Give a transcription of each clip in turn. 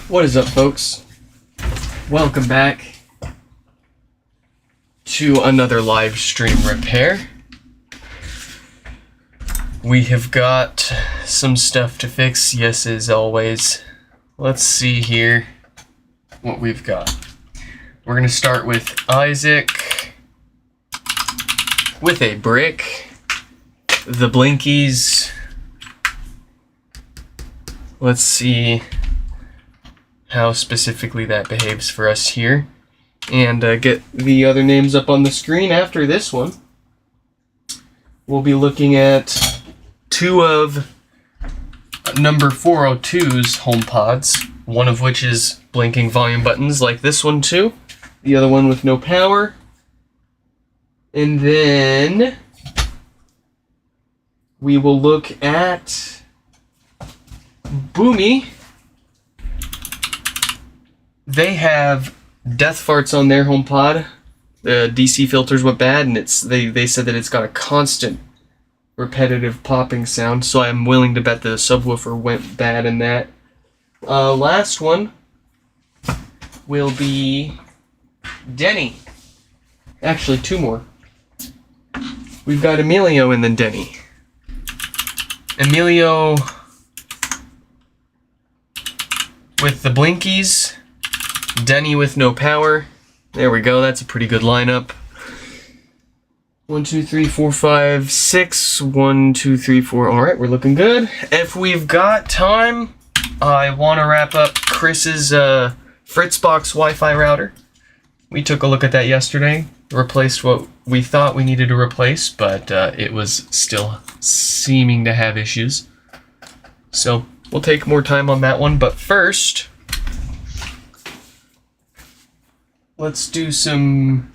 What is up, folks? Welcome back to another live stream repair. We have got some stuff to fix, yes, as always. Let's see here what we've got. We're going to start with Isaac with a brick, the blinkies. Let's see how specifically that behaves for us here, and get the other names up on the screen after this one. We'll be looking at two of number 402's HomePods, one of which is blinking volume buttons like this one too, the other one with no power. And then we will look at Boomy. They have death farts on their HomePod. The DC filters went bad, and they said that it's got a constant repetitive popping sound, so I'm willing to bet the subwoofer went bad in that. Last one will be Denny. Actually, two more. We've got Emilio and then Denny. Emilio with the blinkies, Denny with no power. There we go, that's a pretty good lineup. 1, 2, 3, 4, 5, 6. 1, 2, 3, 4. Alright, we're looking good. If we've got time, I want to wrap up Chris's Fritzbox Wi-Fi router. We took a look at that yesterday, replaced what we thought we needed to replace, but it was still seeming to have issues. So we'll take more time on that one, but first, let's do some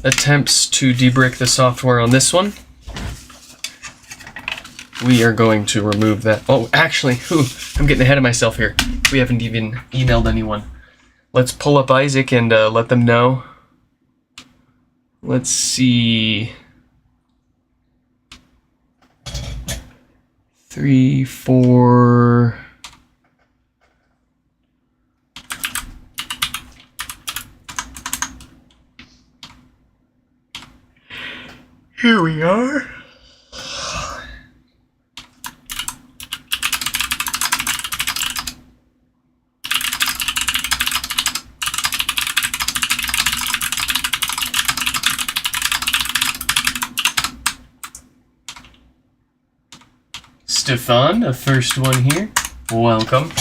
attempts to debrick the software on this one. We are going to remove that. Oh, actually, I'm getting ahead of myself here. We haven't even emailed anyone. Let's pull up Isaac and let them know. Let's see. 3, 4. Here we are. Stefan, the first one here. Welcome.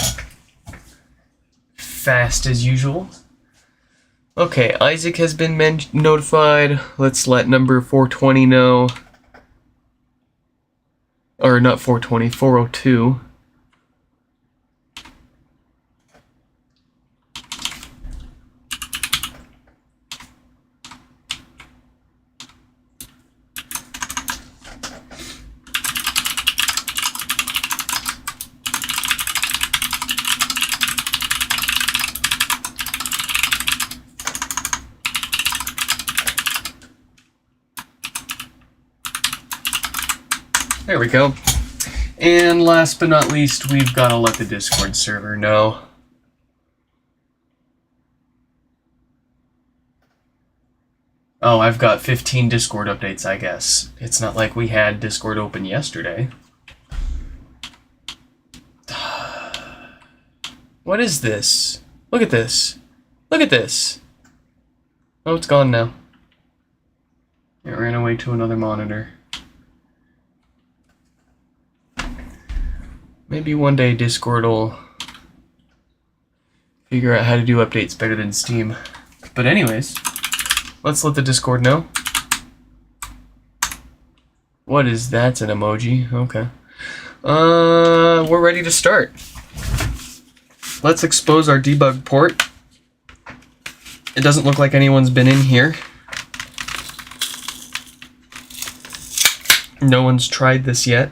Fast as usual. Okay, Isaac has been notified. Let's let number 420 know. Or not 420, 402. There we go. And last but not least, we've got to let the Discord server know. Oh, I've got 15 Discord updates, I guess. It's not like we had Discord open yesterday. What is this? Look at this. Look at this. Oh, it's gone now. It ran away to another monitor. Maybe one day Discord will figure out how to do updates better than Steam. But anyways, let's let the Discord know. What is that? It's an emoji. Okay. We're ready to start. Let's expose our debug port. It doesn't look like anyone's been in here. No one's tried this yet.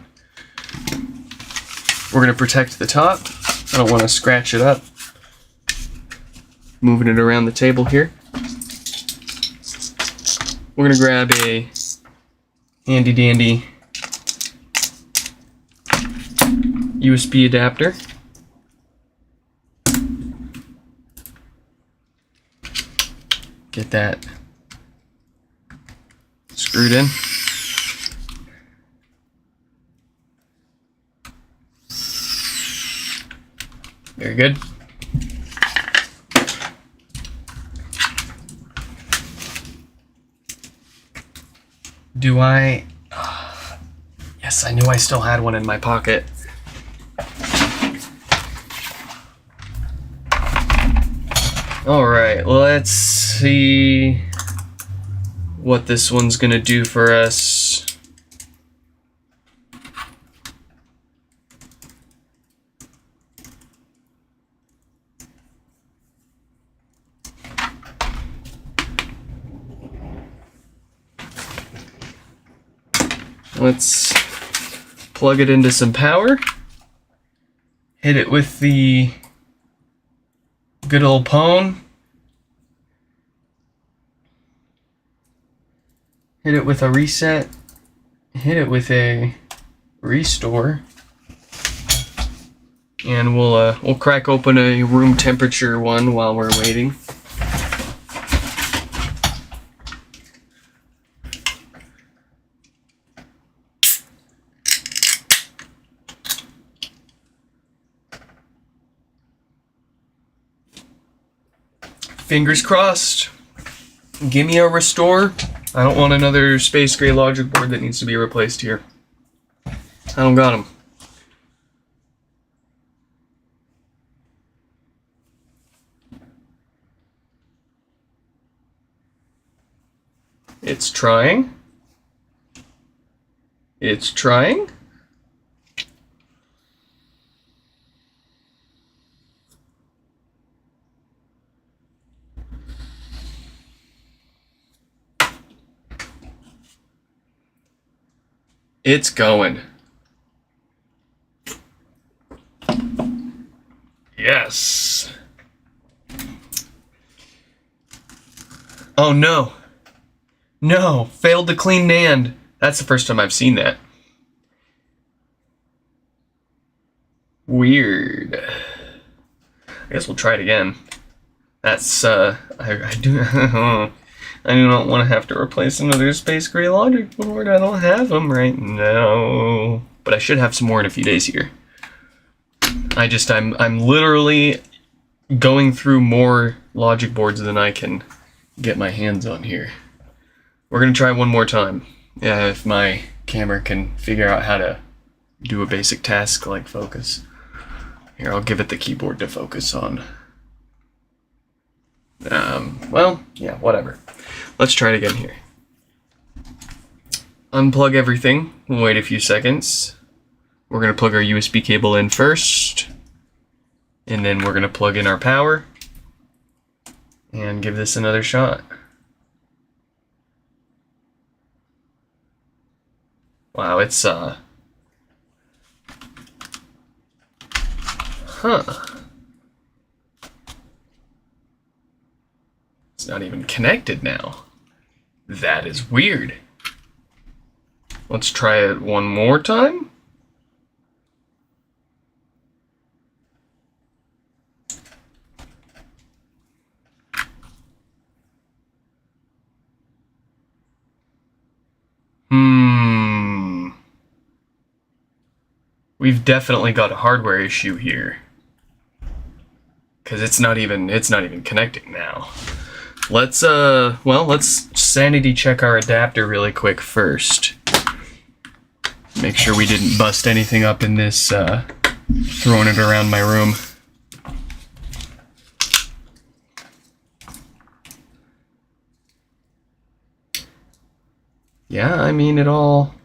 We're going to protect the top. I don't want to scratch it up. Moving it around the table here. We're going to grab a handy dandy USB adapter. get that screwed in. Very good. Do I... Yes, I knew I still had one in my pocket. Alright, let's see what this one's gonna do for us. Let's plug it into some power. Hit it with the good old pwn. Hit it with a reset. Hit it with a restore. And we'll crack open a room temperature one while we're waiting. Fingers crossed. Give me a restore. I don't want another space gray logic board that needs to be replaced here. I don't got them. It's trying. It's trying. It's going. Yes. Oh no. No, failed to clean NAND. That's the first time I've seen that. Weird. I guess we'll try it again. That's, I do, I do not want to have to replace another Space Gray logic board. I don't have them right now. But I should have some more in a few days here. I'm literally going through more logic boards than I can get my hands on here. We're going to try one more time. Yeah, if my camera can figure out how to do a basic task like focus. Here, I'll give it the keyboard to focus on. Well, yeah, whatever. Let's try it again here. Unplug everything. We'll wait a few seconds. We're going to plug our USB cable in first. And then we're going to plug in our power. And give this another shot. Wow, it's, Huh. It's not even connected now. That is weird. Let's try it one more time. We've definitely got a hardware issue here. Cause it's not even connecting now. Let's sanity check our adapter really quick first. Make sure we didn't bust anything up in this throwing it around my room. Yeah, I mean it all.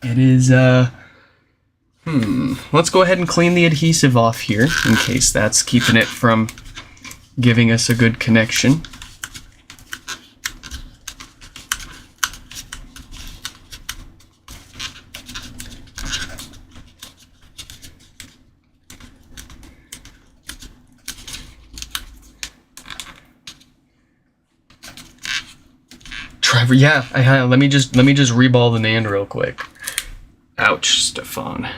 It is, let's go ahead and clean the adhesive off here, in case that's keeping it from giving us a good connection. driver. Yeah, let me just reball the NAND real quick. Ouch, Stefan.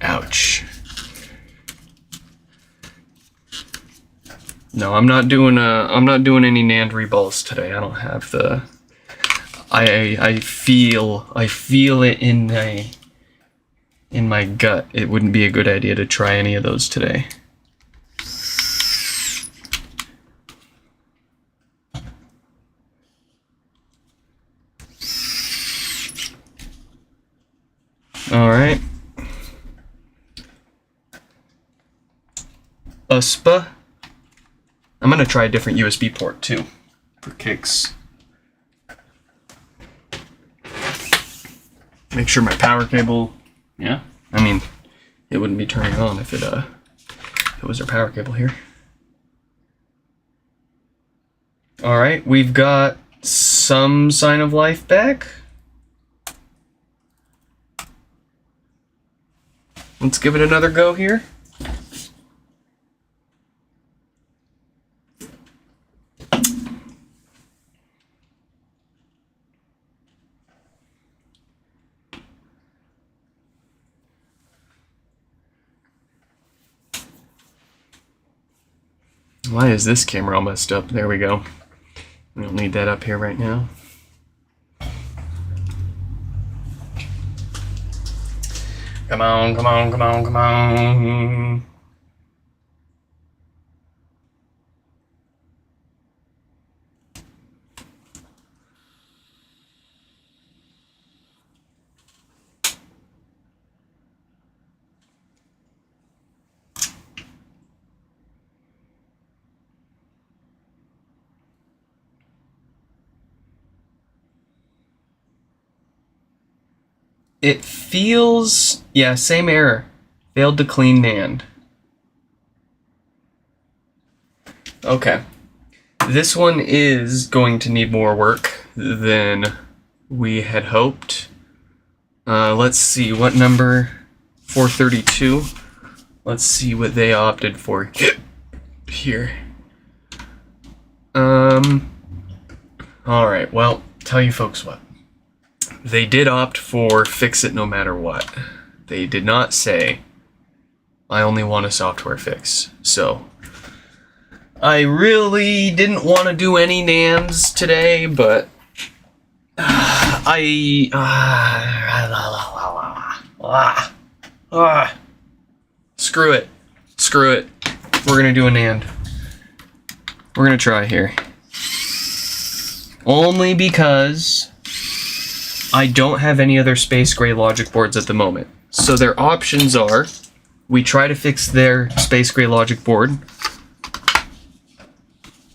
Ouch. No, I'm not doing any NAND reballs today. I don't have the. I feel it in my gut. It wouldn't be a good idea to try any of those today. All right. USPA. I'm gonna try a different USB port too, for kicks. Make sure my power cable. Yeah. I mean, it wouldn't be turning on if it was our power cable here. All right, we've got some sign of life back. Let's give it another go here. Why is this camera all messed up? There we go. We don't need that up here right now. Come on, come on, come on, come on. It feels, yeah, same error. Failed to clean NAND. Okay. This one is going to need more work than we had hoped. Let's see, what number? 432. Let's see what they opted for here. Alright, well, tell you folks what. They did opt for fix it no matter what. They did not say, I only want a software fix. So, I really didn't want to do any NANDs today, but screw it. Screw it. We're gonna do a NAND. We're gonna try here. Only because I don't have any other space gray logic boards at the moment. So their options are, we try to fix their space gray logic board.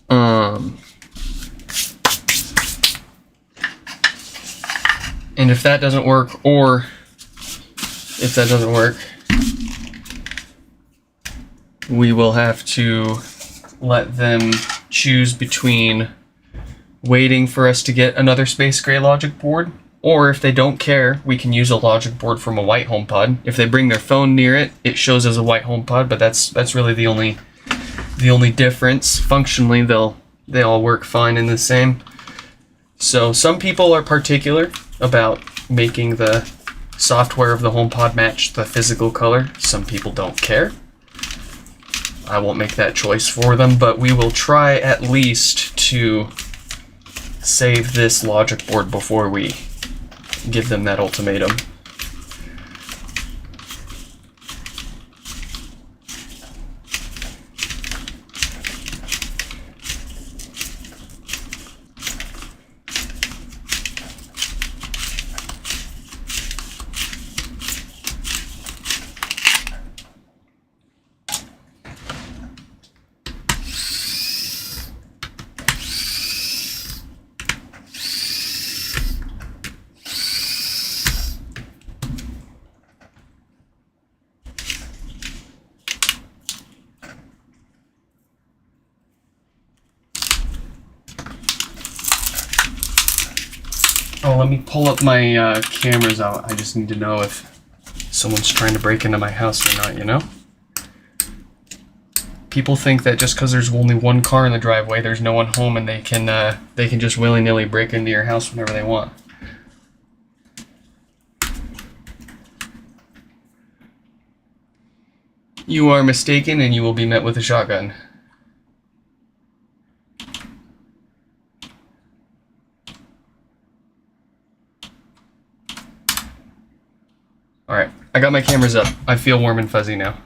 And if that doesn't work, or if that doesn't work, we will have to let them choose between waiting for us to get another space gray logic board, or if they don't care, we can use a logic board from a white HomePod. If they bring their phone near it, it shows as a white HomePod, but that's really the only difference. Functionally, they all work fine and the same. So some people are particular about making the software of the HomePod match the physical color. Some people don't care. I won't make that choice for them, but we will try at least to save this logic board before we give them that ultimatum. Oh, let me pull up my cameras out. I just need to know if someone's trying to break into my house or not, you know? People think that just because there's only one car in the driveway, there's no one home, and they can just willy-nilly break into your house whenever they want. You are mistaken, and you will be met with a shotgun. Alright, I got my cameras up. I feel warm and fuzzy now.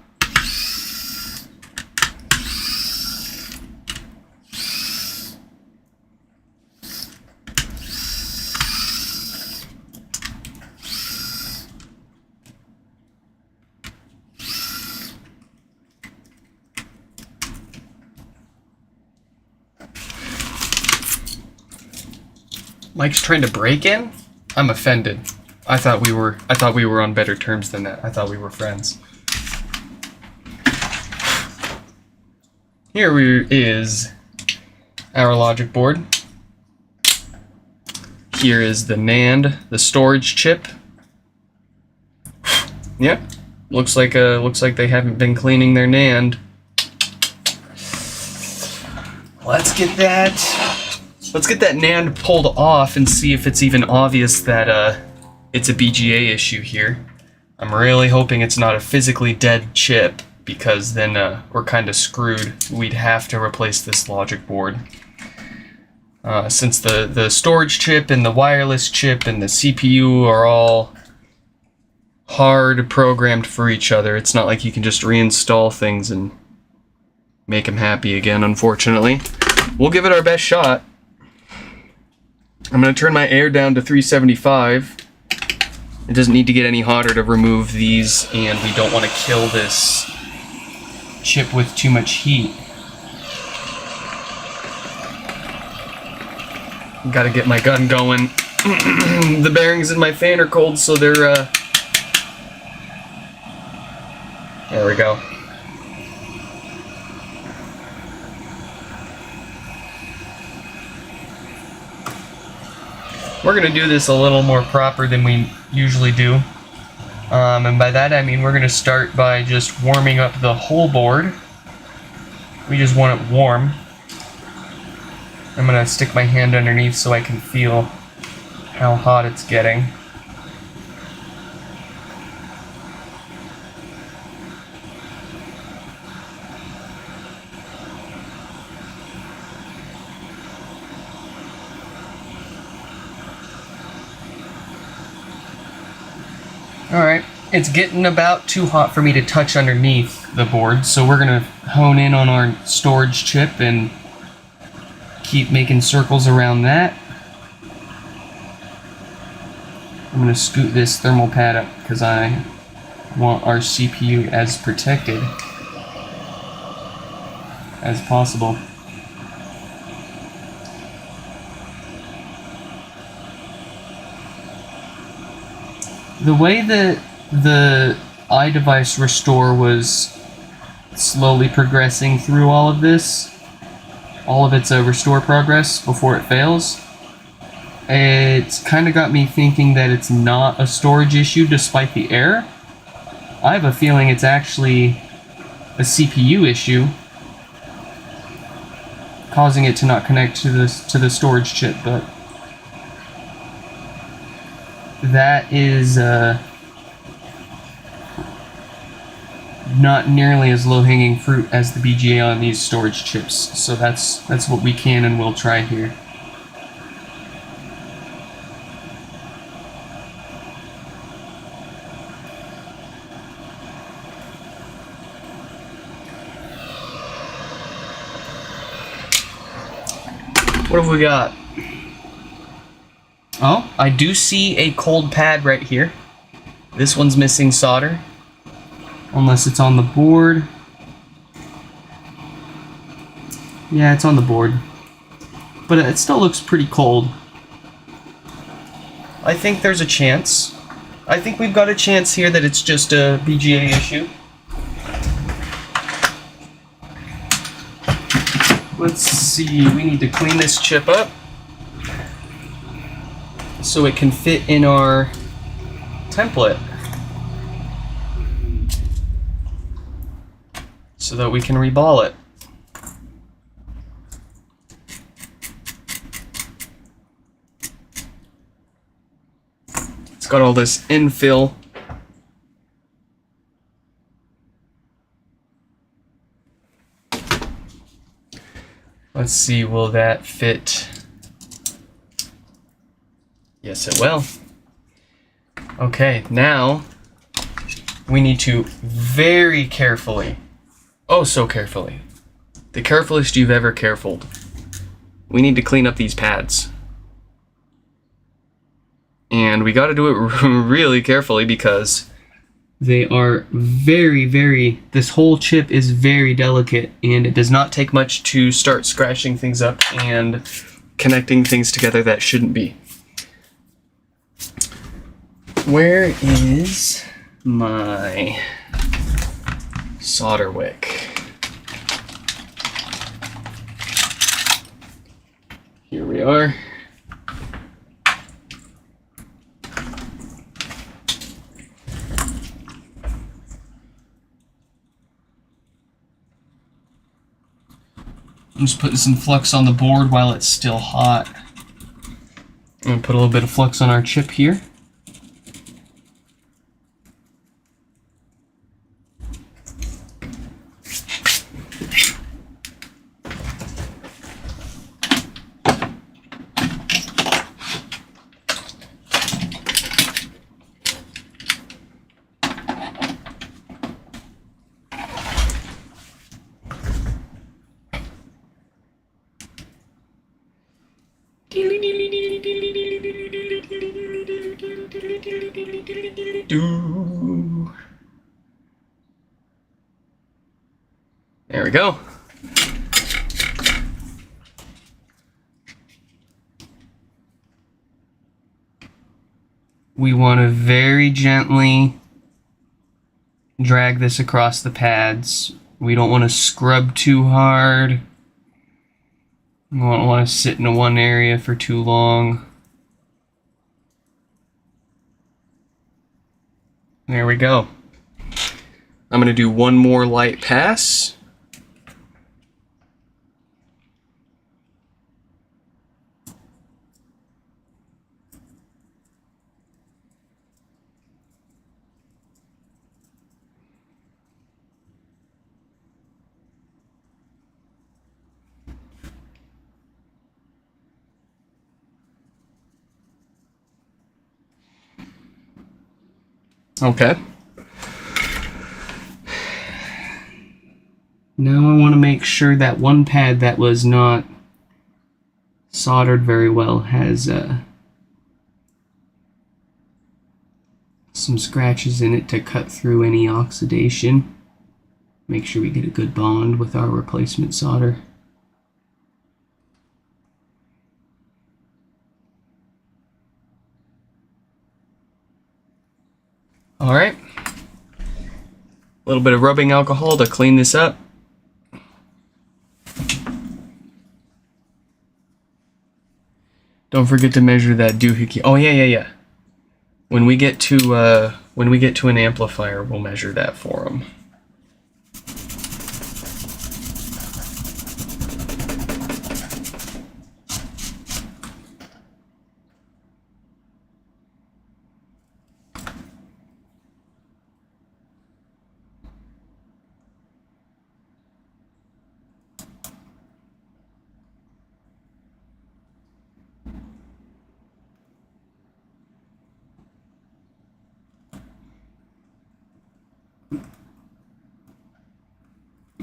Mike's trying to break in? I'm offended. I thought we were on better terms than that. I thought we were friends. Here is our logic board. Here is the NAND, the storage chip. Yep, looks like they haven't been cleaning their NAND. Let's get that NAND pulled off and see if it's even obvious that it's a BGA issue here. I'm really hoping it's not a physically dead chip, because then we're kind of screwed. We'd have to replace this logic board. Since the storage chip and the wireless chip and the CPU are all hard programmed for each other, it's not like you can just reinstall things and make them happy again, unfortunately. We'll give it our best shot. I'm going to turn my air down to 375. It doesn't need to get any hotter to remove these, and we don't want to kill this chip with too much heat. Got to get my gun going. The bearings in my fan are cold, so they're there we go. We're going to do this a little more proper than we usually do. And by that I mean we're going to start by just warming up the whole board. We just want it warm. I'm going to stick my hand underneath so I can feel how hot it's getting. Alright, it's getting about too hot for me to touch underneath the board, so we're going to hone in on our storage chip and keep making circles around that. I'm going to scoot this thermal pad up because I want our CPU as protected as possible. The way that the iDevice restore was slowly progressing through all of this, all of its restore progress before it fails, it's kind of got me thinking that it's not a storage issue despite the error. I have a feeling it's actually a CPU issue causing it to not connect to the storage chip, but that is not nearly as low-hanging fruit as the BGA on these storage chips. So that's what we can and will try here. What have we got? Oh, I do see a cold pad right here. This one's missing solder. Unless it's on the board. Yeah, it's on the board. But it still looks pretty cold. I think there's a chance. I think we've got a chance here that it's just a BGA issue. Let's see, we need to clean this chip up so it can fit in our template so that we can reball it. got all this infill. Let's see, will that fit? Yes, it will. Okay, now we need to very carefully, oh so carefully, the carefulest you've ever carefuled, we need to clean up these pads. And we got to do it really carefully because they are very, this whole chip is very delicate, and it does not take much to start scratching things up and connecting things together that shouldn't be. Where is my solder wick? Here we are. I'm just putting some flux on the board while it's still hot. I'm going to put a little bit of flux on our chip here. There we go. We want to very gently drag this across the pads. We don't want to scrub too hard. We don't want to sit in one area for too long. There we go. I'm going to do one more light pass. Okay. Now I want to make sure that one pad that was not soldered very well has some scratches in it to cut through any oxidation. Make sure we get a good bond with our replacement solder. All right, a little bit of rubbing alcohol to clean this up. Don't forget to measure that doohickey. Oh yeah. When we get to an amplifier, we'll measure that for them.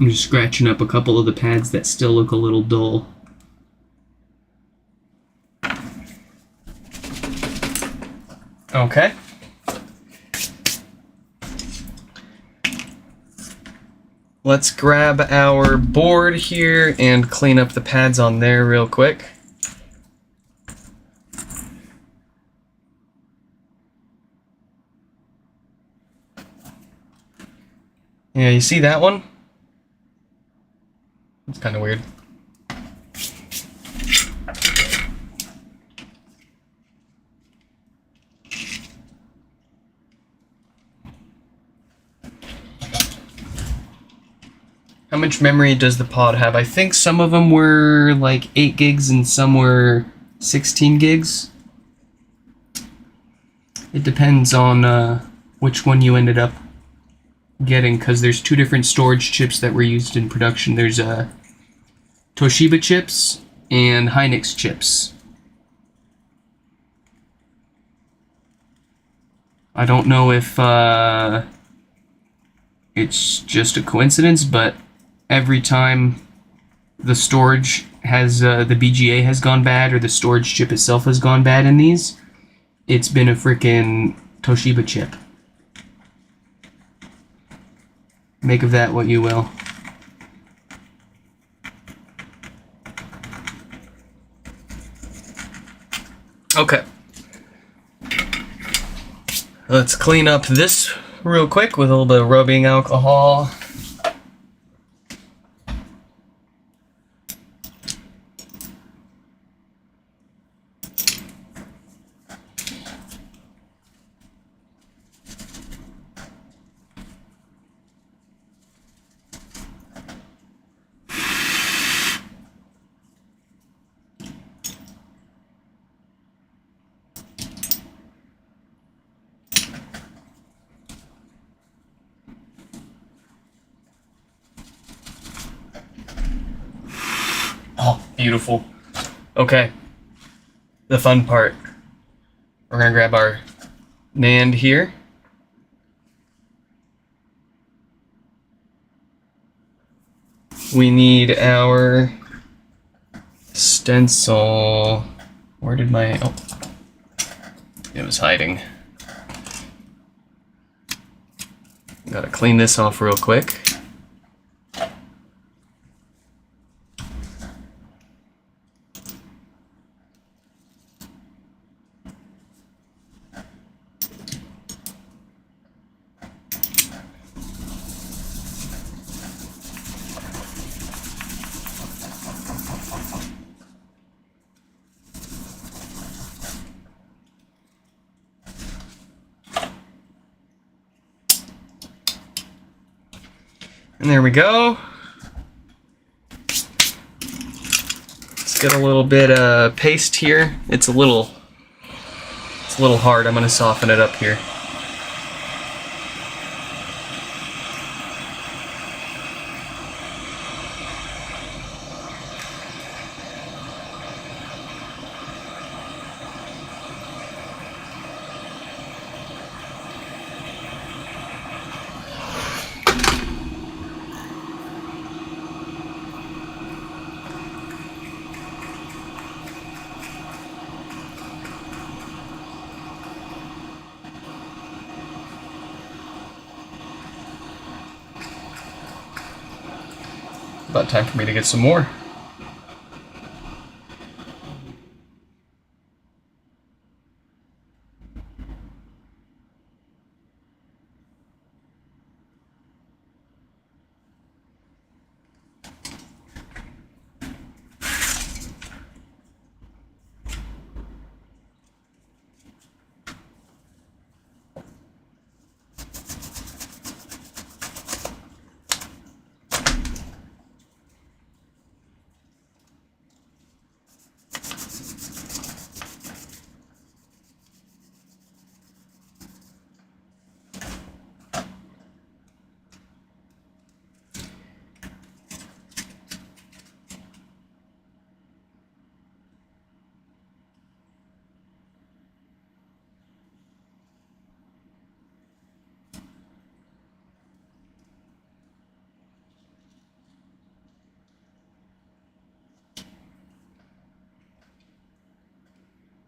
I'm just scratching up a couple of the pads that still look a little dull. Okay. Let's grab our board here and clean up the pads on there real quick. Yeah, you see that one? It's kind of weird. How much memory does the pod have? I think some of them were like 8 gigs and some were 16 gigs. It depends on which one you ended up getting, because there's two different storage chips that were used in production. There's Toshiba chips and Hynix chips. I don't know if it's just a coincidence, but every time the storage has, the BGA has gone bad, or the storage chip itself has gone bad in these, it's been a freaking Toshiba chip. Make of that what you will. Okay. Let's clean up this real quick with a little bit of rubbing alcohol. Oh, beautiful. Okay. The fun part. We're gonna grab our NAND here. We need our stencil. Where did my... Oh. It was hiding. Gotta clean this off real quick. And there we go. Let's get a little bit of paste here. It's a little hard. I'm gonna soften it up here. About time for me to get some more.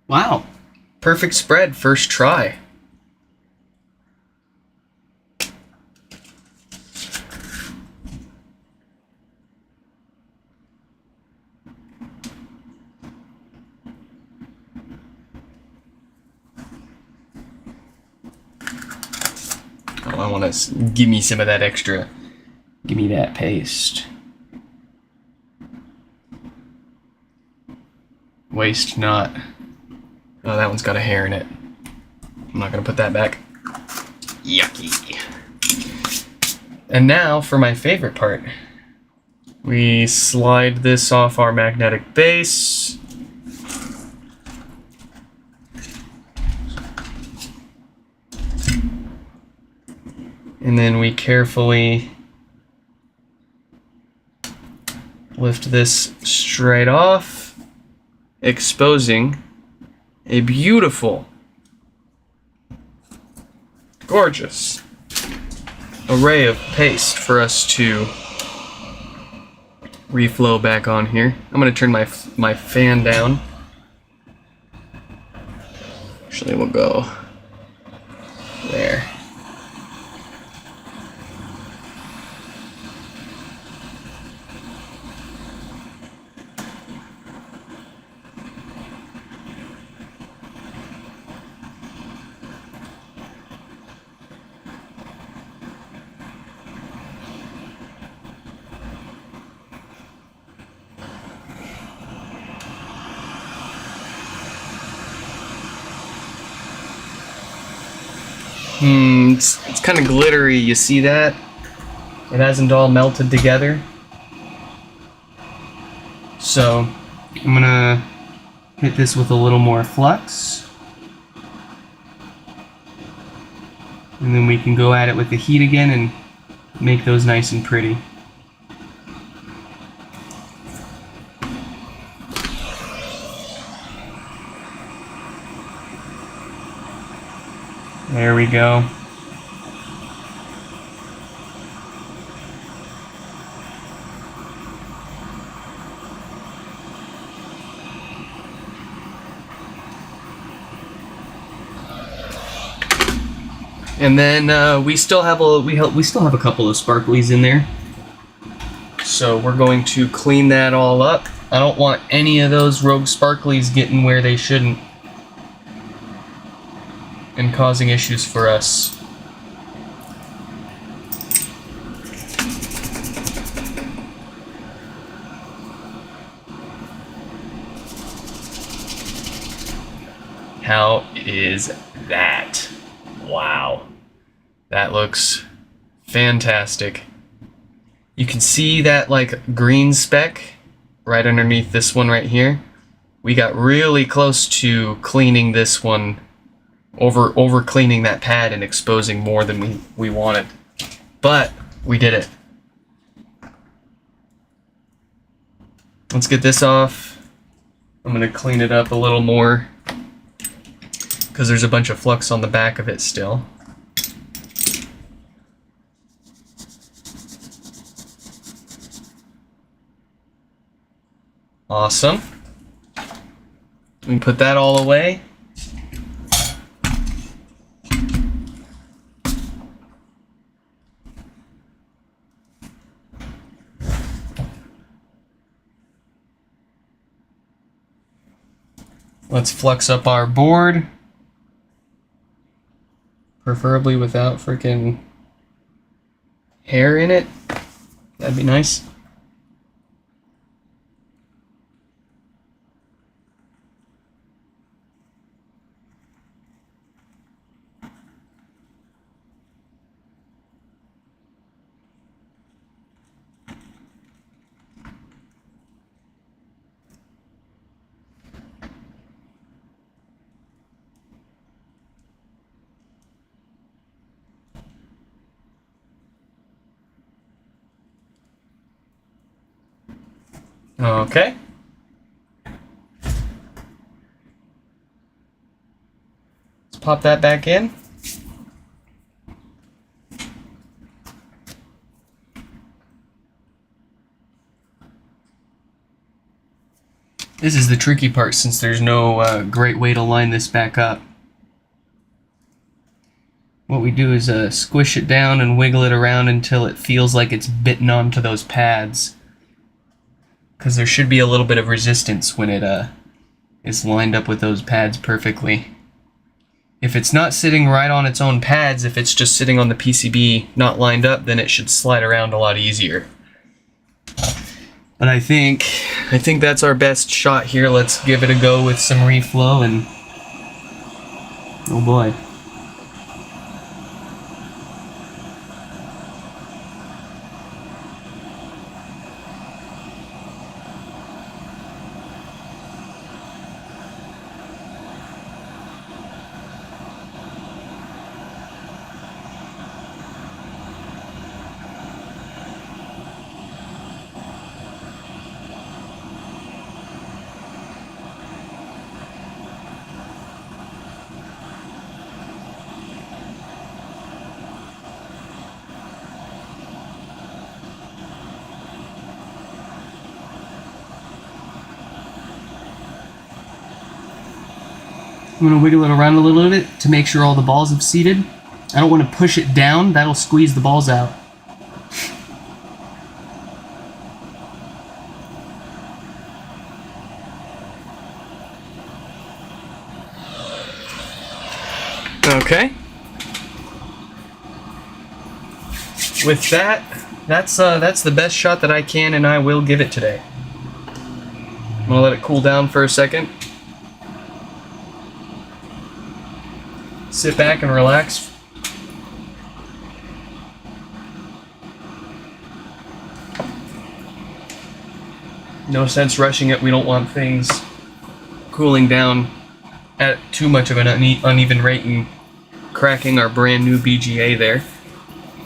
Wow, perfect spread, first try. Oh, I want to give me some of that extra. Give me that paste. Waste not. Oh, that one's got a hair in it. I'm not gonna put that back. Yucky. And now for my favorite part. We slide this off our magnetic base. And then we carefully lift this straight off, exposing a beautiful, gorgeous array of paste for us to reflow back on here. I'm going to turn my fan down. Actually, we'll go there. It's kind of glittery, you see that? It hasn't all melted together. So, I'm gonna hit this with a little more flux. And then we can go at it with the heat again and make those nice and pretty. There we go. And then we still have a couple of sparklies in there. So we're going to clean that all up. I don't want any of those rogue sparklies getting where they shouldn't and causing issues for us. How is that? Wow. That looks fantastic. You can see that like green speck right underneath this one right here. We got really close to cleaning this one, over cleaning that pad and exposing more than we wanted. But we did it. Let's get this off. I'm gonna clean it up a little more because there's a bunch of flux on the back of it still. Awesome. We can put that all away. Let's flux up our board. Preferably without freaking hair in it. That'd be nice. Okay. Let's pop that back in. This is the tricky part since there's no great way to line this back up. What we do is squish it down and wiggle it around until it feels like it's bitten onto those pads. Because there should be a little bit of resistance when it is lined up with those pads perfectly. If it's not sitting right on its own pads, if it's just sitting on the PCB not lined up, then it should slide around a lot easier. But I think that's our best shot here. Let's give it a go with some reflow and oh boy. I'm going to wiggle it around a little bit to make sure all the balls have seated. I don't want to push it down, that'll squeeze the balls out. Okay. With that, that's the best shot that I can and I will give it today. I'm gonna let it cool down for a second. Sit back and relax. No sense rushing it. We don't want things cooling down at too much of an uneven rate and cracking our brand new BGA there.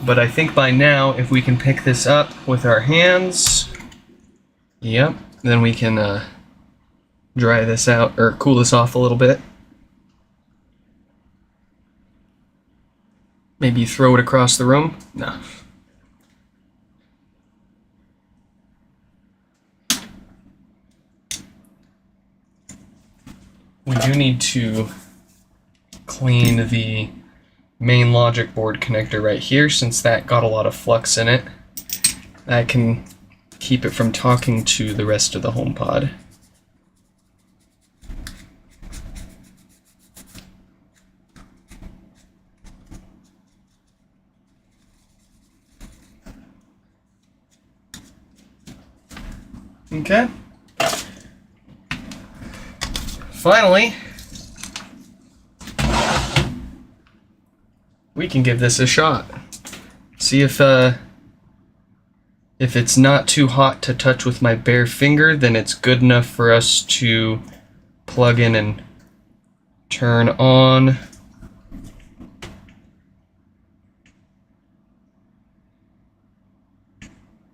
But I think by now, if we can pick this up with our hands, yep, then we can dry this out, or cool this off a little bit. Maybe throw it across the room? No. We do need to clean the main logic board connector right here, since that got a lot of flux in it. That can keep it from talking to the rest of the HomePod. Okay. Finally, we can give this a shot. See if it's not too hot to touch with my bare finger, then it's good enough for us to plug in and turn on.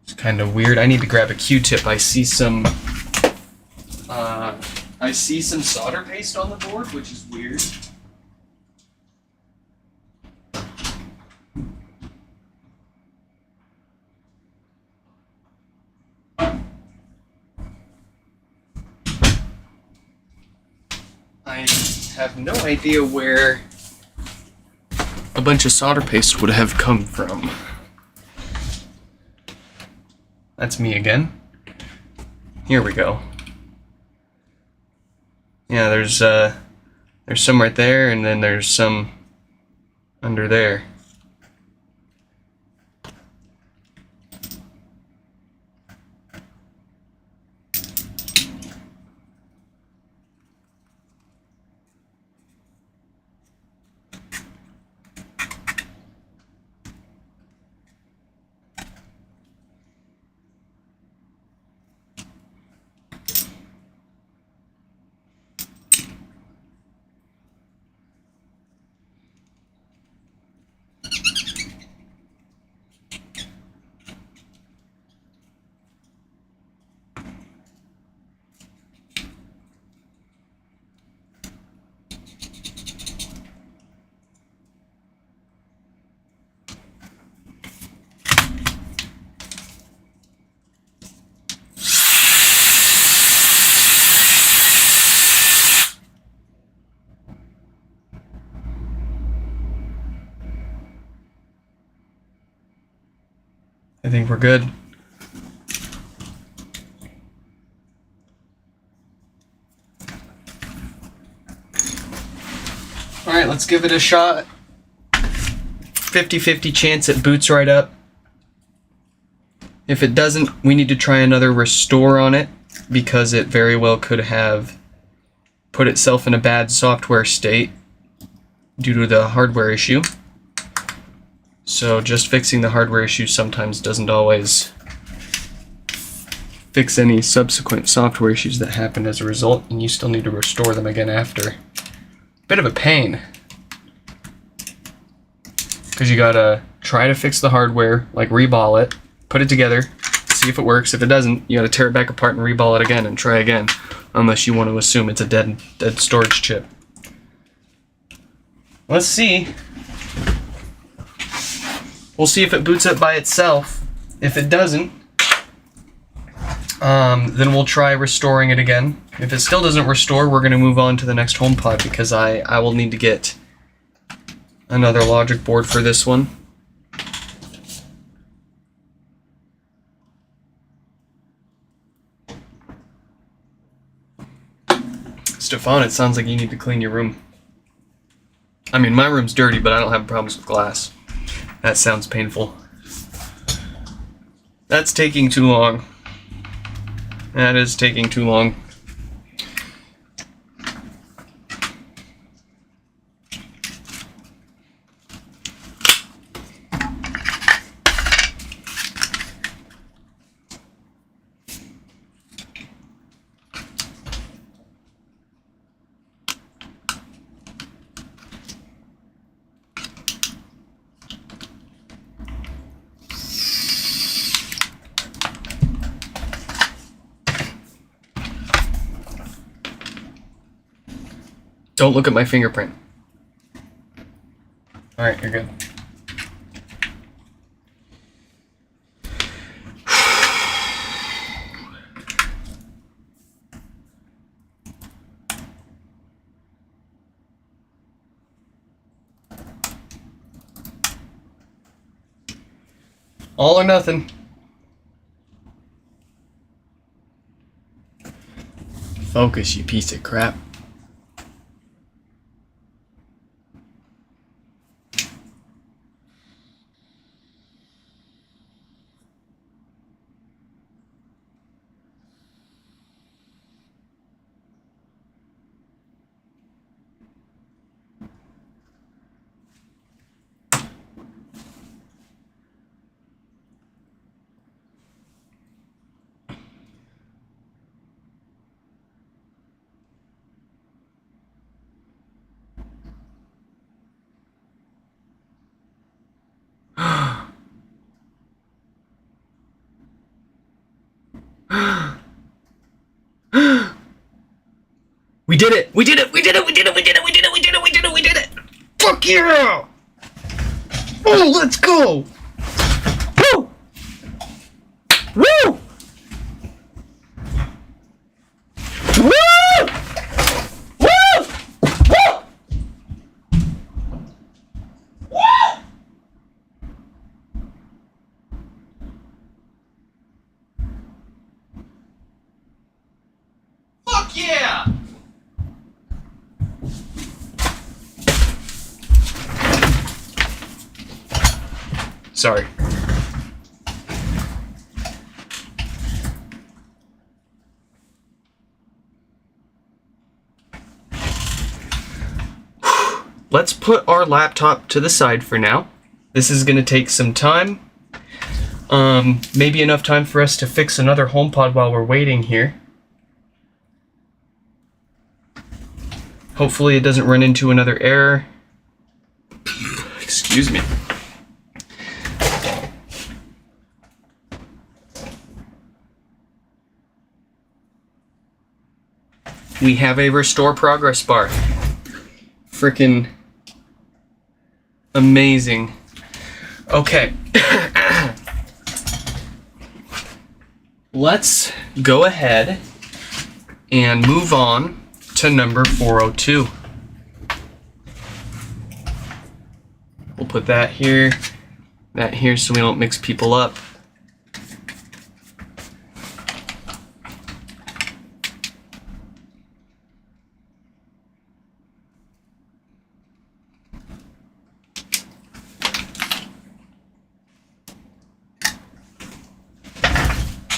It's kind of weird. I need to grab a Q-tip. I see some solder paste on the board, which is weird. I have no idea where a bunch of solder paste would have come from. That's me again. Here we go. Yeah, there's some right there, and then there's some under there. I think we're good. All right, let's give it a shot. 50-50 chance it boots right up. If it doesn't, we need to try another restore on it, because it very well could have put itself in a bad software state due to the hardware issue. So just fixing the hardware issue sometimes doesn't always fix any subsequent software issues that happen as a result, and you still need to restore them again after. Bit of a pain, because you gotta try to fix the hardware, like reball it, put it together, see if it works. If it doesn't, you gotta tear it back apart and reball it again and try again, unless you want to assume it's a dead storage chip. Let's see. We'll see if it boots up by itself. If it doesn't, Then we'll try restoring it again. If it still doesn't restore, we're going to move on to the next HomePod because I will need to get another logic board for this one. Stefan, it sounds like you need to clean your room. I mean, my room's dirty, but I don't have problems with glass. That sounds painful. That's taking too long. That is taking too long. Don't look at my fingerprint. Alright, you're good. All or nothing. Focus, you piece of crap. We did it! We did it! We did it! We did it! We did it! We did it! We did it! We did it! We did it! Fuck yeah! Oh, let's go! Woo! Woo! Woo! Woo! Woo! Woo! Fuck yeah! Sorry. Let's put our laptop to the side for now. This is going to take some time. Maybe enough time for us to fix another HomePod while we're waiting here. Hopefully it doesn't run into another error. Excuse me. We have a restore progress bar. Frickin' amazing. Okay. Let's go ahead and move on to number 402. We'll put that here so we don't mix people up.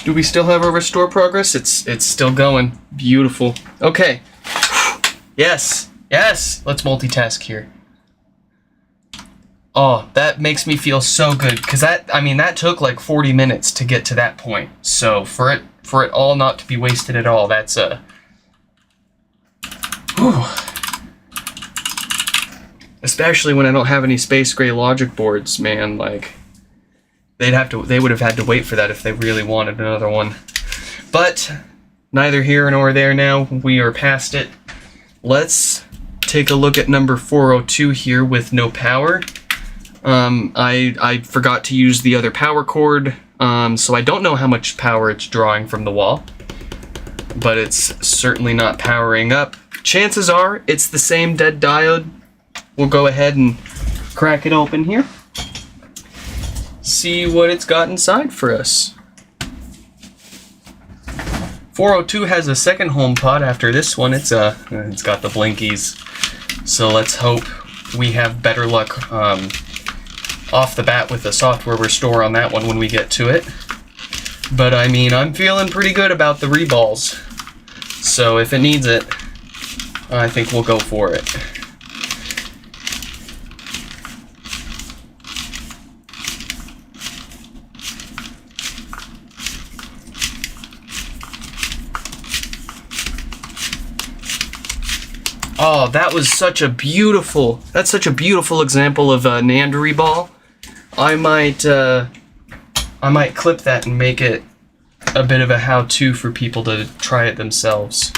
Do we still have our restore progress? It's still going. Beautiful. Okay. Yes. Yes. Let's multitask here. Oh, that makes me feel so good because that took like 40 minutes to get to that point. So for it all not to be wasted at all, that's a especially when I don't have any space gray logic boards, man, like they would have had to wait for that if they really wanted another one. But neither here nor there now. We are past it. Let's take a look at number 402 here with no power. I forgot to use the other power cord So I don't know how much power it's drawing from the wall, but it's certainly not powering up. Chances are it's the same dead diode. We'll go ahead and crack it open here. See what it's got inside for us. 402 has a second HomePod after this one. It's got the blinkies. So let's hope we have better luck off the bat with the software restore on that one when we get to it. But I mean, I'm feeling pretty good about the reballs. So if it needs it, I think we'll go for it. Oh, that's such a beautiful example of a NAND reball. I might clip that and make it a bit of a how-to for people to try it themselves.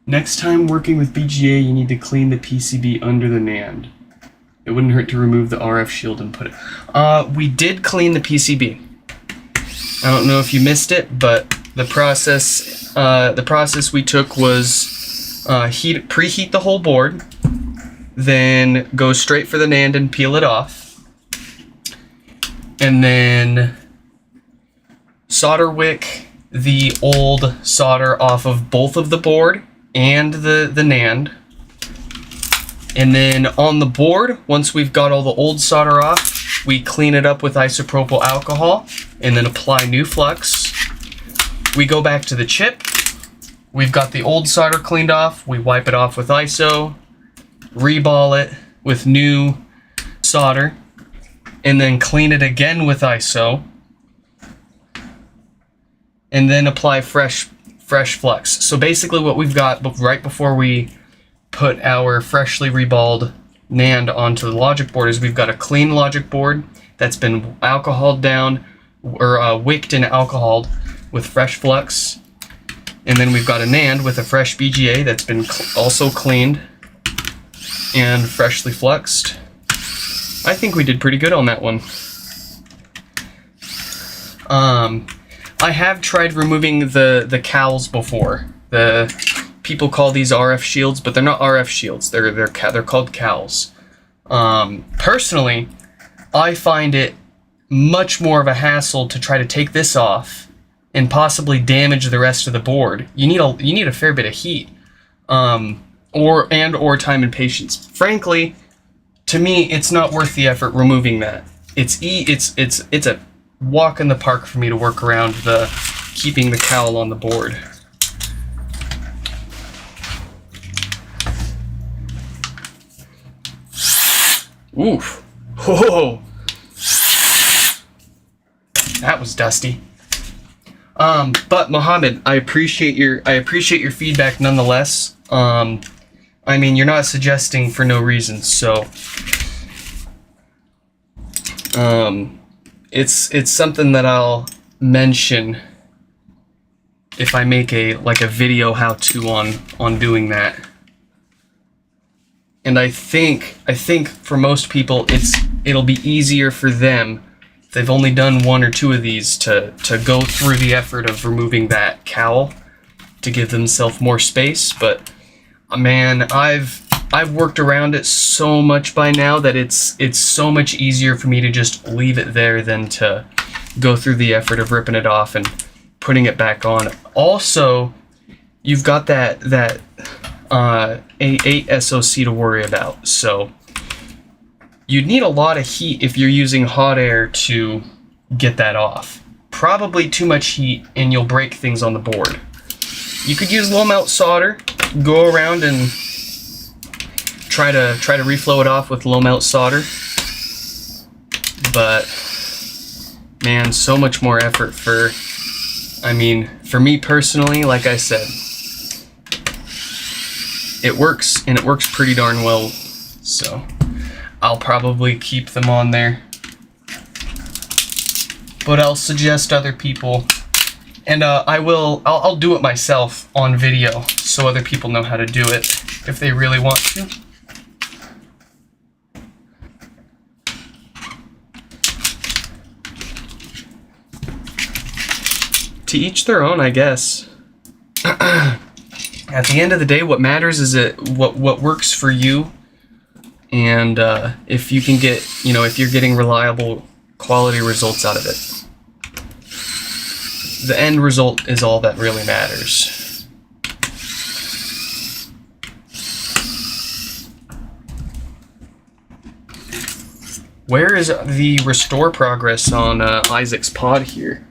Next time working with BGA, you need to clean the PCB under the NAND. It wouldn't hurt to remove the RF shield and put it. We did clean the PCB. I don't know if you missed it, but the process we took was preheat the whole board, then go straight for the NAND and peel it off, and then solder wick the old solder off of both of the board and the NAND. And then on the board, once we've got all the old solder off, we clean it up with isopropyl alcohol and then apply new flux. We go back to the chip. We've got the old solder cleaned off. We wipe it off with ISO, reball it with new solder, and then clean it again with ISO, and then apply fresh flux. So basically what we've got right before we put our freshly reballed NAND onto the logic board is we've got a clean logic board that's been alcoholed down, or wicked and alcoholed with fresh flux. And then we've got a NAND with a fresh BGA that's been also cleaned and freshly fluxed. I think we did pretty good on that one. I have tried removing the cowls before. The people call these RF shields, but they're not RF shields. They're called cowls. Personally, I find it much more of a hassle to try to take this off and possibly damage the rest of the board. You need a fair bit of heat, or time and patience. Frankly, to me, it's not worth the effort removing that. It's a walk in the park for me to work around keeping the cowl on the board. Oof! Whoa! That was dusty. But Mohammed, I appreciate your feedback nonetheless. I mean, you're not suggesting for no reason, so it's something that I'll mention if I make a video how-to on doing that. And I think for most people it'll be easier for them, if they've only done one or two of these, to go through the effort of removing that cowl to give themselves more space. But man, I've worked around it so much by now that it's so much easier for me to just leave it there than to go through the effort of ripping it off and putting it back on. Also, you've got that A8 SoC to worry about, so you'd need a lot of heat if you're using hot air to get that off. Probably too much heat and you'll break things on the board. You could use low melt solder, go around and try to reflow it off with low melt solder. But man, so much more effort for me personally, like I said, it works, and it works pretty darn well, so I'll probably keep them on there. But I'll suggest other people, and I'll do it myself on video so other people know how to do it if they really want to. to each their own, I guess. At the end of the day, what matters is what works for you, and if you can get, if you're getting reliable quality results out of it. The end result is all that really matters. Where is the restore progress on Isaac's pod here?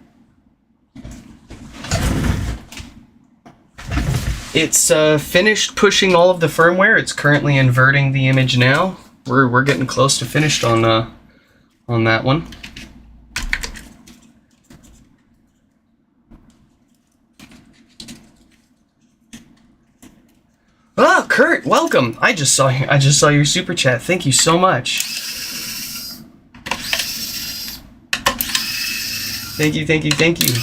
It's finished pushing all of the firmware. It's currently inverting the image now. We're getting close to finished on that one. Oh, Kurt, welcome. I just saw your super chat. Thank you so much. Thank you, thank you, thank you.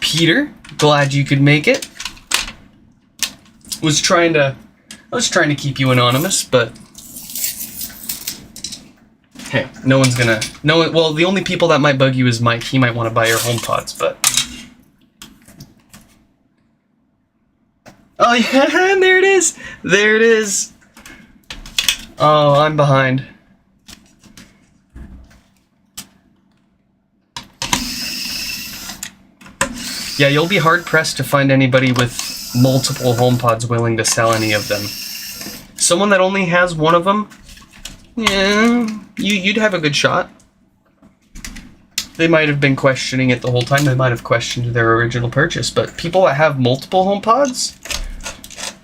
Peter, glad you could make it. I was trying to keep you anonymous, but hey, well, the only people that might bug you is Mike. He might want to buy your HomePods, but oh yeah, there it is. There it is. Oh, I'm behind. Yeah, you'll be hard-pressed to find anybody with multiple HomePods willing to sell any of them. Someone that only has one of them, yeah, you'd have a good shot. They might have been questioning it the whole time. They might have questioned their original purchase. But people that have multiple HomePods,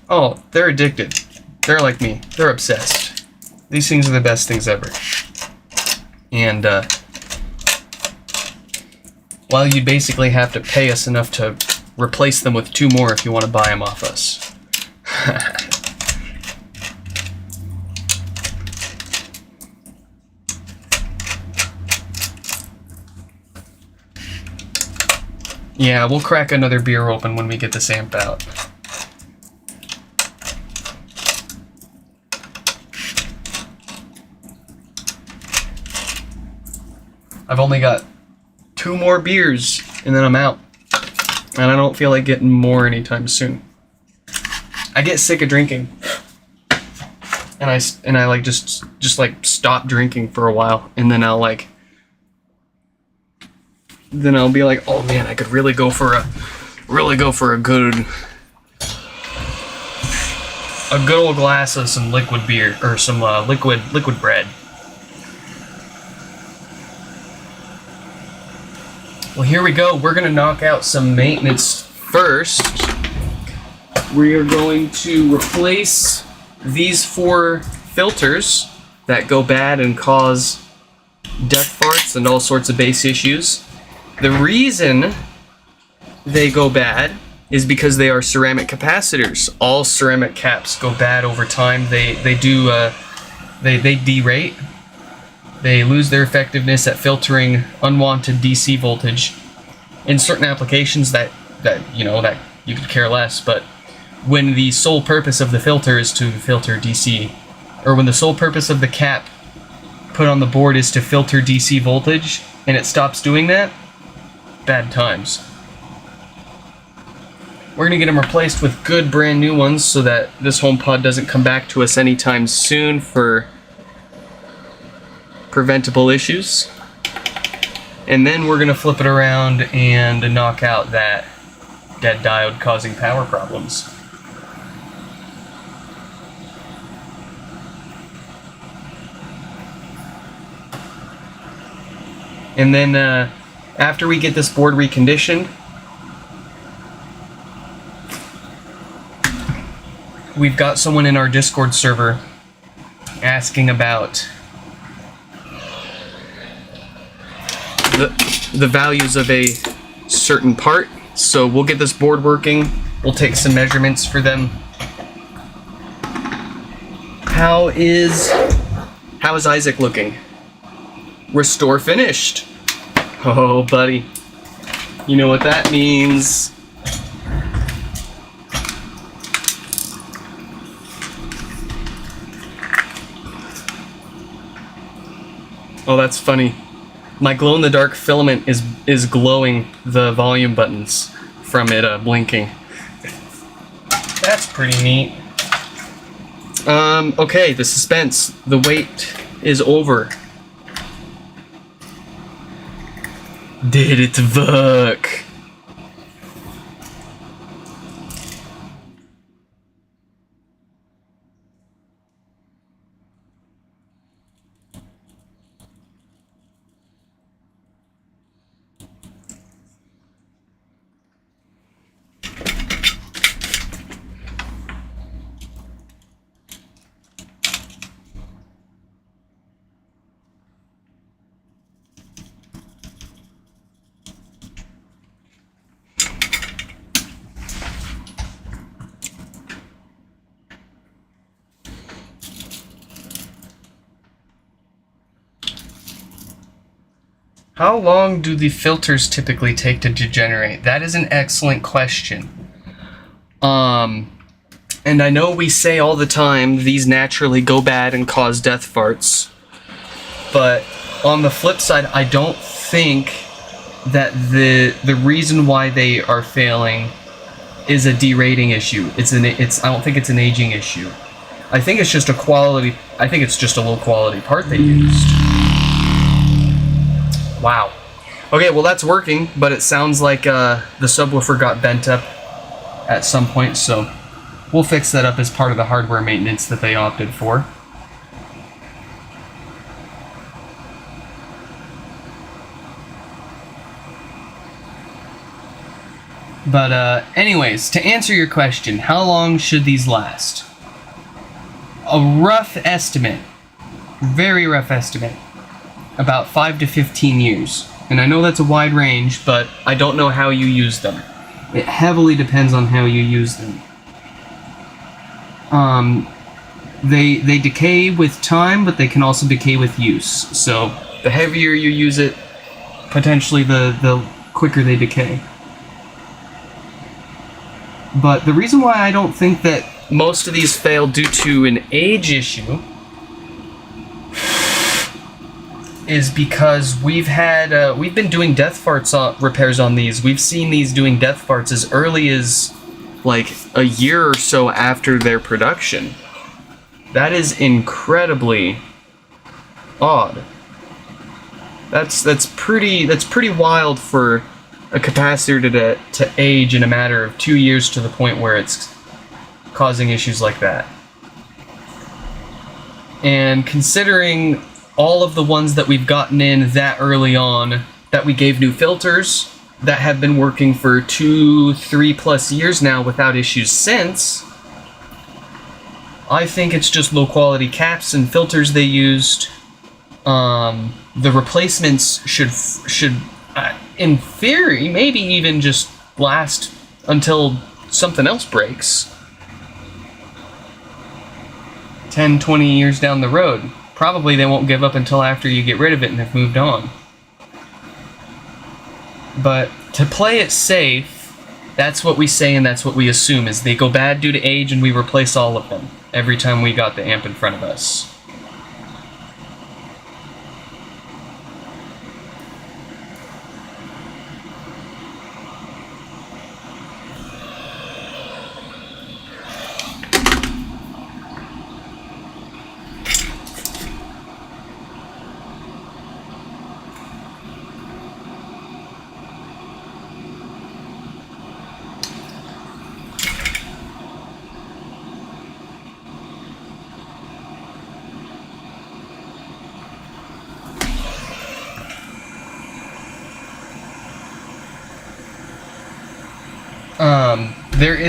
oh, they're addicted. They're like me. They're obsessed. These things are the best things ever. And, well, you'd basically have to pay us enough to replace them with 2 more if you want to buy them off us. Yeah, we'll crack another beer open when we get this amp out. I've only got 2 more beers, and then I'm out. And I don't feel like getting more anytime soon. I get sick of drinking. And I like just like stop drinking for a while, and then I'll be like, oh man, I could really go for a good old glass of some liquid beer or some liquid bread. Well, here we go. We're gonna knock out some maintenance first. We are going to replace these 4 filters that go bad and cause death farts and all sorts of bass issues. The reason they go bad is because they are ceramic capacitors. All ceramic caps go bad over time. They derate. They lose their effectiveness at filtering unwanted DC voltage in certain applications that you could care less. But when the sole purpose of the filter is to filter DC, or when the sole purpose of the cap put on the board is to filter DC voltage, and it stops doing that, bad times. We're gonna get them replaced with good brand new ones so that this HomePod doesn't come back to us anytime soon for preventable issues. And then we're gonna flip it around and knock out that dead diode causing power problems. And then after we get this board reconditioned, we've got someone in our Discord server asking about the values of a certain part. So we'll get this board working. We'll take some measurements for them. How is Isaac looking? Restore finished. Oh, buddy. You know what that means. Oh, that's funny. My glow-in-the-dark filament is glowing the volume buttons from it blinking. That's pretty neat. Okay, the suspense. The wait is over. Did it work? How long do the filters typically take to degenerate? That is an excellent question. And I know we say all the time these naturally go bad and cause death farts, but on the flip side, I don't think that the reason why they are failing is a derating issue. I don't think it's an aging issue. I think it's just a low quality part they used. Wow. Okay, well that's working, but it sounds like the subwoofer got bent up at some point, so we'll fix that up as part of the hardware maintenance that they opted for. But anyways, to answer your question, how long should these last? A rough estimate, very rough estimate, about 5 to 15 years. And I know that's a wide range, but I don't know how you use them. It heavily depends on how you use them. They decay with time, but they can also decay with use. So the heavier you use it, potentially the quicker they decay. But the reason why I don't think that most of these fail due to an age issue is because we've been doing death farts repairs on these. We've seen these doing death farts as early as like a year or so after their production. That is incredibly odd. That's pretty wild for a capacitor to age in a matter of 2 years to the point where it's causing issues like that. And considering all of the ones that we've gotten in that early on, that we gave new filters, that have been working for 2-3+ years now without issues since, I think it's just low quality caps and filters they used. The replacements should in theory, maybe even just last until something else breaks. 10, 20 years down the road. Probably they won't give up until after you get rid of it and have moved on. But to play it safe, that's what we say and that's what we assume, is they go bad due to age and we replace all of them every time we got the amp in front of us.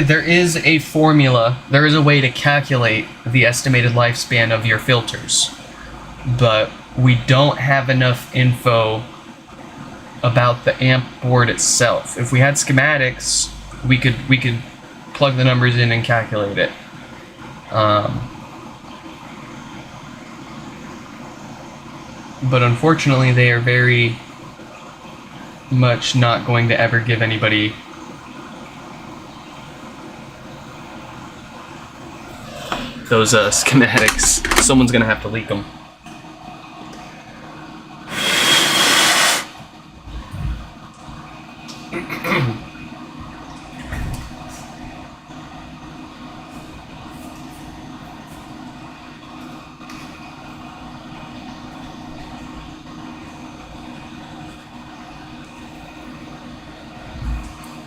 There is a formula, there is a way to calculate the estimated lifespan of your filters, but we don't have enough info about the amp board itself. If we had schematics, we could plug the numbers in and calculate it. But unfortunately, they are very much not going to ever give anybody those schematics. Someone's gonna have to leak them.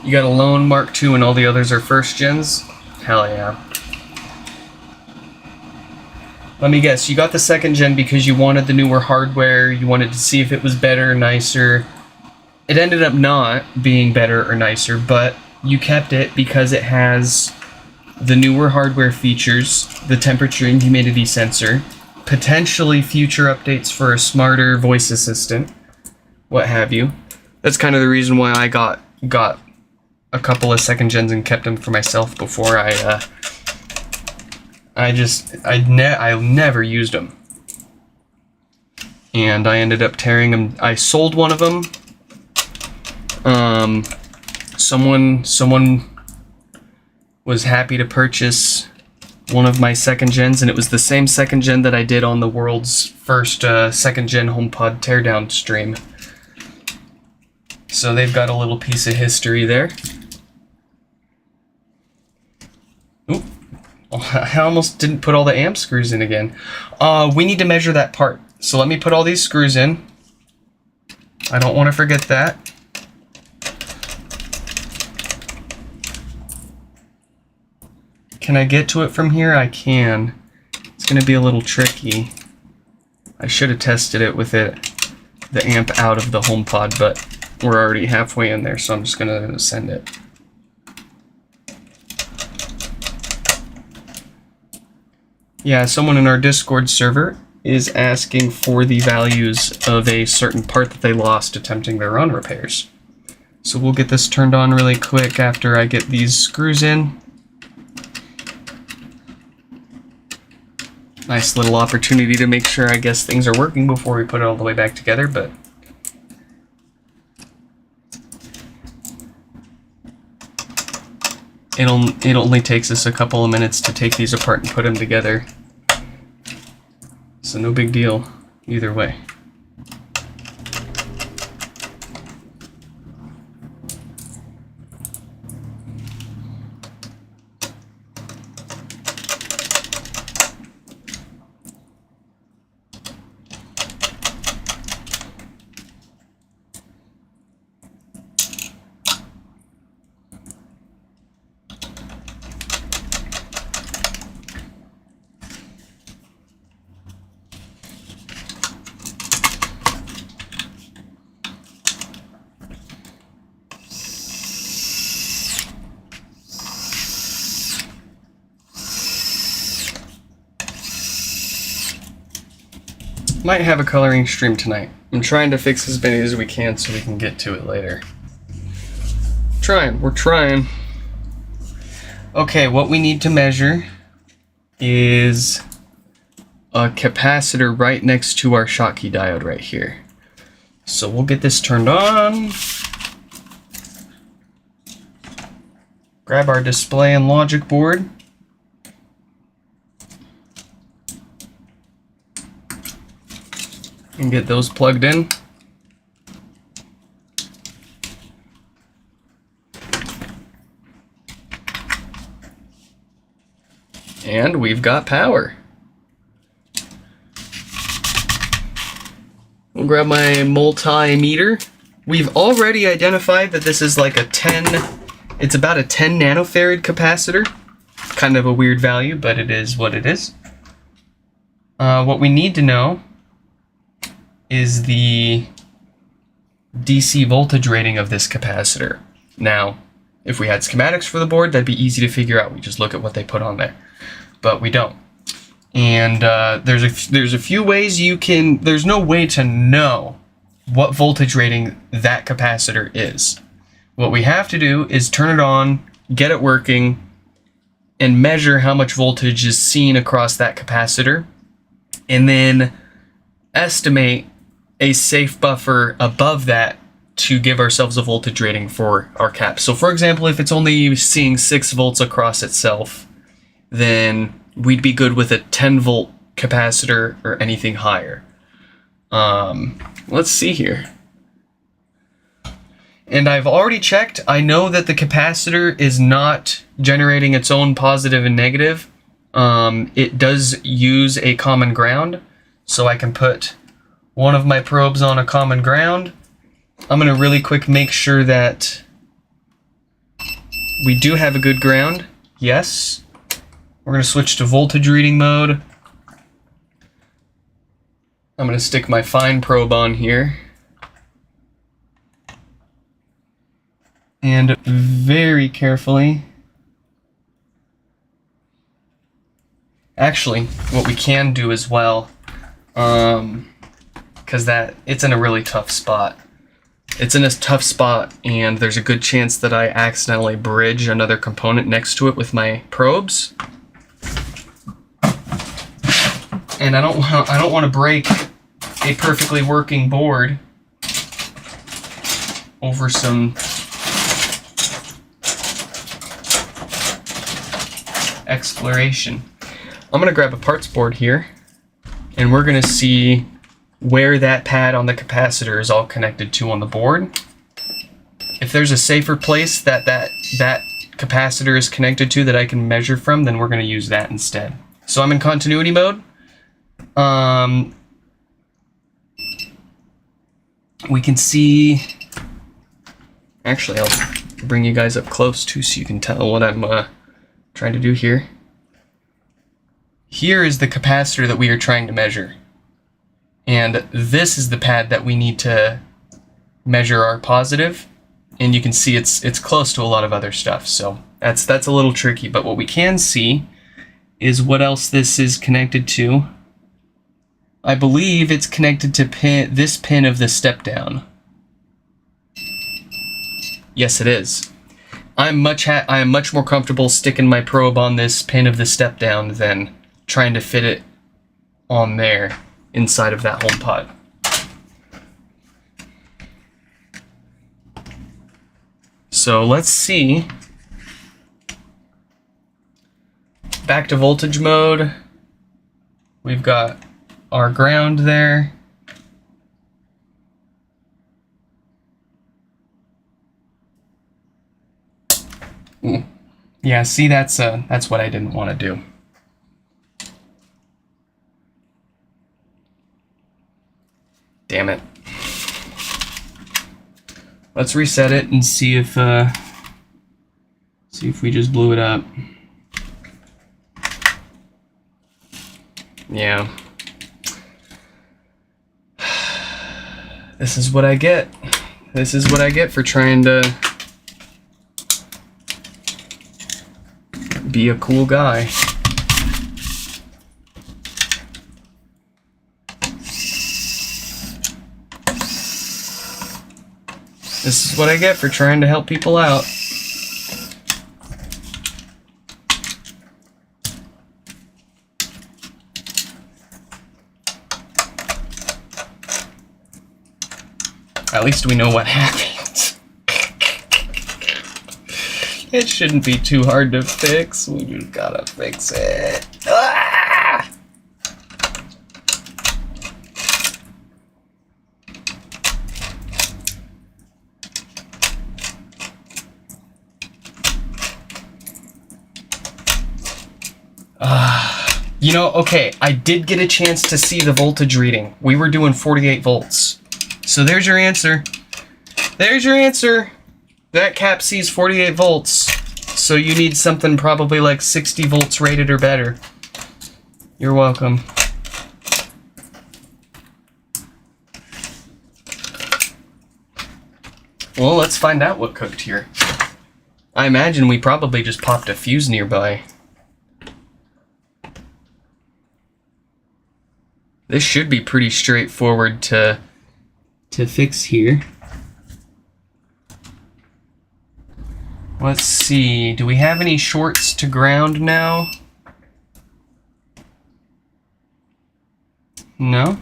You got a lone Mark II and all the others are first gens? Hell yeah. Let me guess, you got the second gen because you wanted the newer hardware, you wanted to see if it was better or nicer. It ended up not being better or nicer, but you kept it because it has the newer hardware features, the temperature and humidity sensor, potentially future updates for a smarter voice assistant, what have you. That's kind of the reason why I got a couple of second gens and kept them for myself before I never used them. And I ended up tearing them. I sold one of them. Someone was happy to purchase one of my second gens, and it was the same second gen that I did on the world's first second gen HomePod teardown stream. So they've got a little piece of history there. Oop. I almost didn't put all the amp screws in again. We need to measure that part. So let me put all these screws in. I don't want to forget that. Can I get to it from here? I can. It's going to be a little tricky. I should have tested it with the amp out of the HomePod, but we're already halfway in there, so I'm just going to send it. Yeah, someone in our Discord server is asking for the values of a certain part that they lost attempting their own repairs. So we'll get this turned on really quick after I get these screws in. Nice little opportunity to make sure, I guess, things are working before we put it all the way back together, but it only takes us a couple of minutes to take these apart and put them together. So no big deal either way. Might have a coloring stream tonight. I'm trying to fix as many as we can so we can get to it later. We're trying. Okay, what we need to measure is a capacitor right next to our Schottky diode right here. So we'll get this turned on. Grab our display and logic board. And get those plugged in. And we've got power. We'll grab my multimeter. We've already identified that this is like it's about a 10 nanofarad capacitor. Kind of a weird value, but it is what it is. What we need to know is the DC voltage rating of this capacitor. Now, if we had schematics for the board, that'd be easy to figure out. We just look at what they put on there, but we don't. And there's a few ways you can. There's no way to know what voltage rating that capacitor is. What we have to do is turn it on, get it working, and measure how much voltage is seen across that capacitor, and then estimate a safe buffer above that to give ourselves a voltage rating for our cap. So for example, if it's only seeing 6 volts across itself, then we'd be good with a 10 volt capacitor or anything higher. Let's see here. And I've already checked. I know that the capacitor is not generating its own positive and negative. It does use a common ground, so I can put one of my probes on a common ground. I'm going to really quick make sure that we do have a good ground. Yes. We're going to switch to voltage reading mode. I'm going to stick my fine probe on here. And very carefully. Actually, what we can do as well, because it's in a really tough spot. It's in a tough spot, and there's a good chance that I accidentally bridge another component next to it with my probes. And I don't want to break a perfectly working board over some exploration. I'm gonna grab a parts board here, and we're gonna see where that pad on the capacitor is all connected to on the board. If there's a safer place that capacitor is connected to that I can measure from, then we're gonna use that instead. So I'm in continuity mode. We can see, actually I'll bring you guys up close too so you can tell what I'm trying to do here. Here is the capacitor that we are trying to measure. And this is the pad that we need to measure our positive. And you can see it's close to a lot of other stuff. So that's a little tricky. But what we can see is what else this is connected to. I believe it's connected to this pin of the step down. Yes, it is. I am much more comfortable sticking my probe on this pin of the step down than trying to fit it on there inside of that HomePod. So let's see. Back to voltage mode. We've got our ground there. Ooh. Yeah, see, that's what I didn't want to do. Damn it. Let's reset it and see if we just blew it up. Yeah. This is what I get. This is what I get for trying to be a cool guy. This is what I get for trying to help people out. At least we know what happened. It shouldn't be too hard to fix. We just gotta fix it. Ah! You know, okay, I did get a chance to see the voltage reading. We were doing 48 volts. So there's your answer. There's your answer. That cap sees 48 volts. So you need something probably like 60 volts rated or better. You're welcome. Well, let's find out what cooked here. I imagine we probably just popped a fuse nearby. This should be pretty straightforward to fix here. Let's see, do we have any shorts to ground now? No?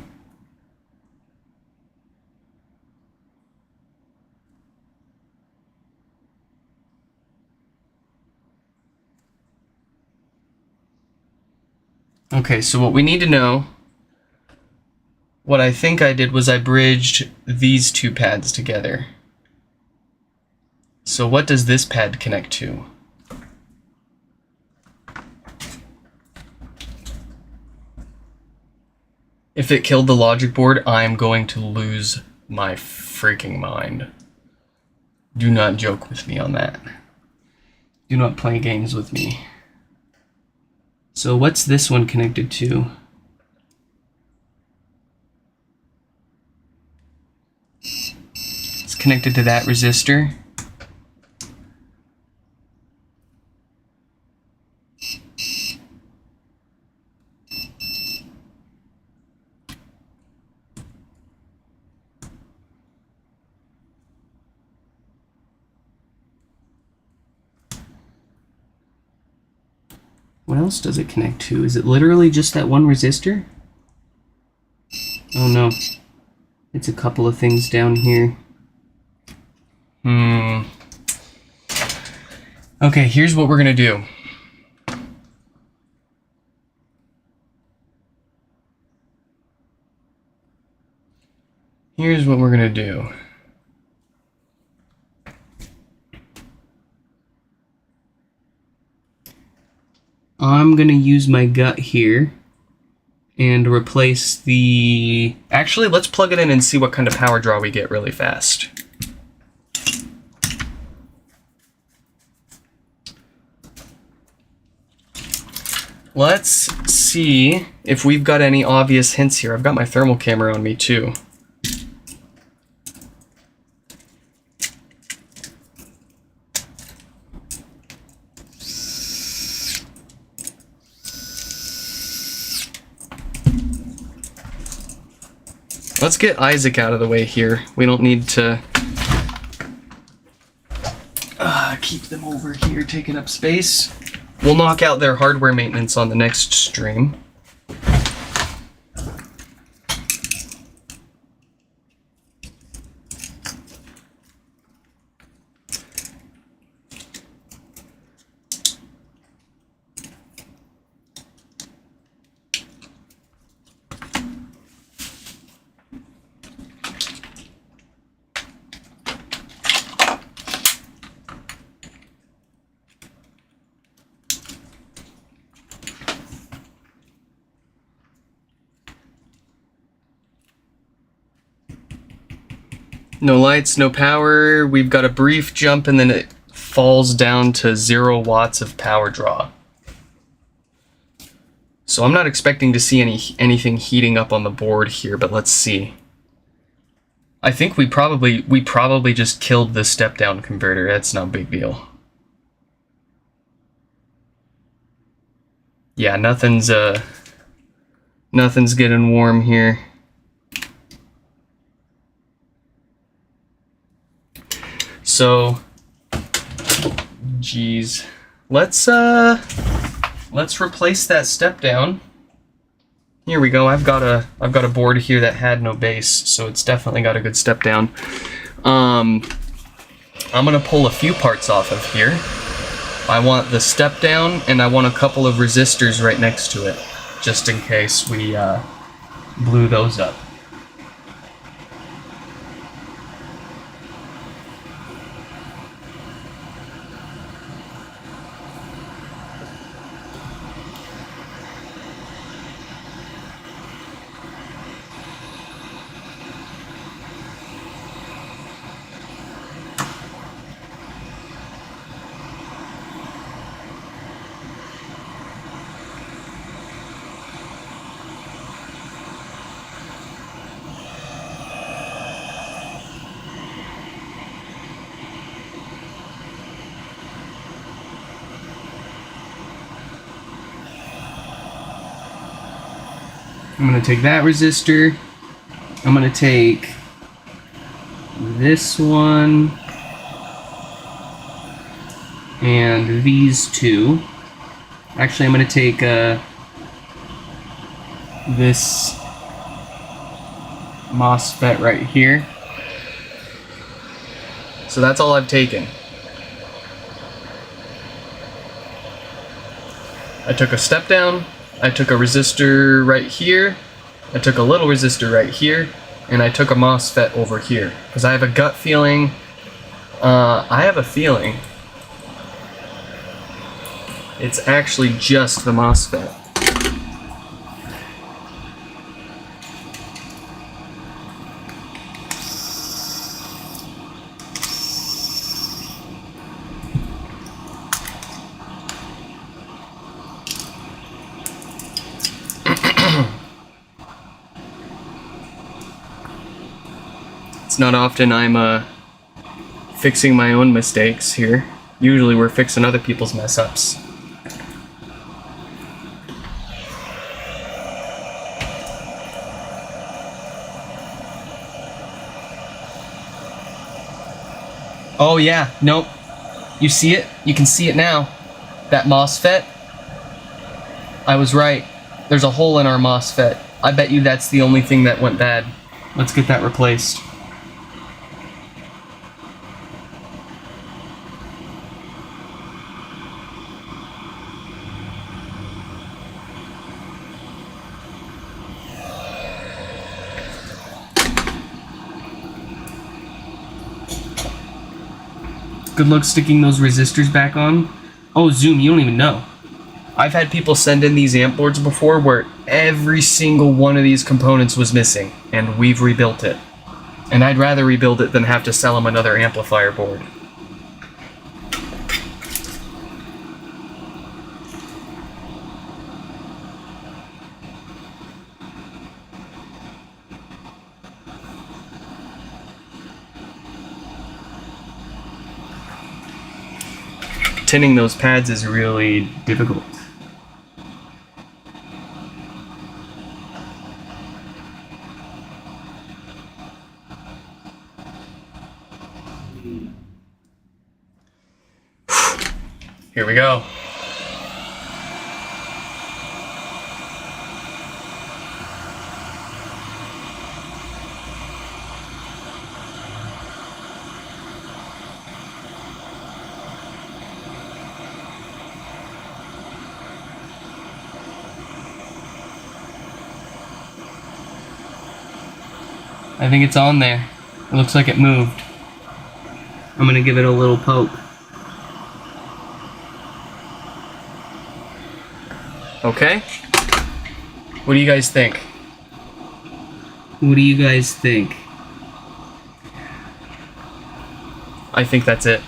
Okay, so what we need to know, what I think I did was I bridged these two pads together. So what does this pad connect to? If it killed the logic board, I'm going to lose my freaking mind. Do not joke with me on that. Do not play games with me. So what's this one connected to? It's connected to that resistor. What else does it connect to? Is it literally just that one resistor? Oh no. It's a couple of things down here. Okay, here's what we're gonna do. Here's what we're gonna do. I'm gonna use my gut here and replace the... Actually, let's plug it in and see what kind of power draw we get really fast. Let's see if we've got any obvious hints here. I've got my thermal camera on me too. Let's get Isaac out of the way here. We don't need to keep them over here taking up space. We'll knock out their hardware maintenance on the next stream. No lights, no power. We've got a brief jump and then it falls down to 0 watts of power draw. So I'm not expecting to see anything heating up on the board here, but let's see. I think we probably just killed the step down converter. That's no big deal. Yeah, nothing's getting warm here. So, geez, let's replace that step down. Here we go. I've got a board here that had no base, so it's definitely got a good step down. I'm gonna pull a few parts off of here. I want the step down, and I want a couple of resistors right next to it, just in case we blew those up. I'm going to take that resistor, I'm going to take this one, and these two. Actually, I'm going to take this MOSFET right here. So that's all I've taken. I took a step down, I took a resistor right here, I took a little resistor right here, and I took a MOSFET over here. Because I have a gut feeling, it's actually just the MOSFET. It's not often I'm fixing my own mistakes here. Usually we're fixing other people's mess ups. Oh yeah, nope. You see it? You can see it now. That MOSFET. I was right. There's a hole in our MOSFET. I bet you that's the only thing that went bad. Let's get that replaced. Good luck sticking those resistors back on. Oh, Zoom, you don't even know. I've had people send in these amp boards before where every single one of these components was missing, and we've rebuilt it. And I'd rather rebuild it than have to sell them another amplifier board. Tinning those pads is really difficult. Here we go. I think it's on there. It looks like it moved. I'm gonna give it a little poke. Okay. What do you guys think? What do you guys think? I think that's it.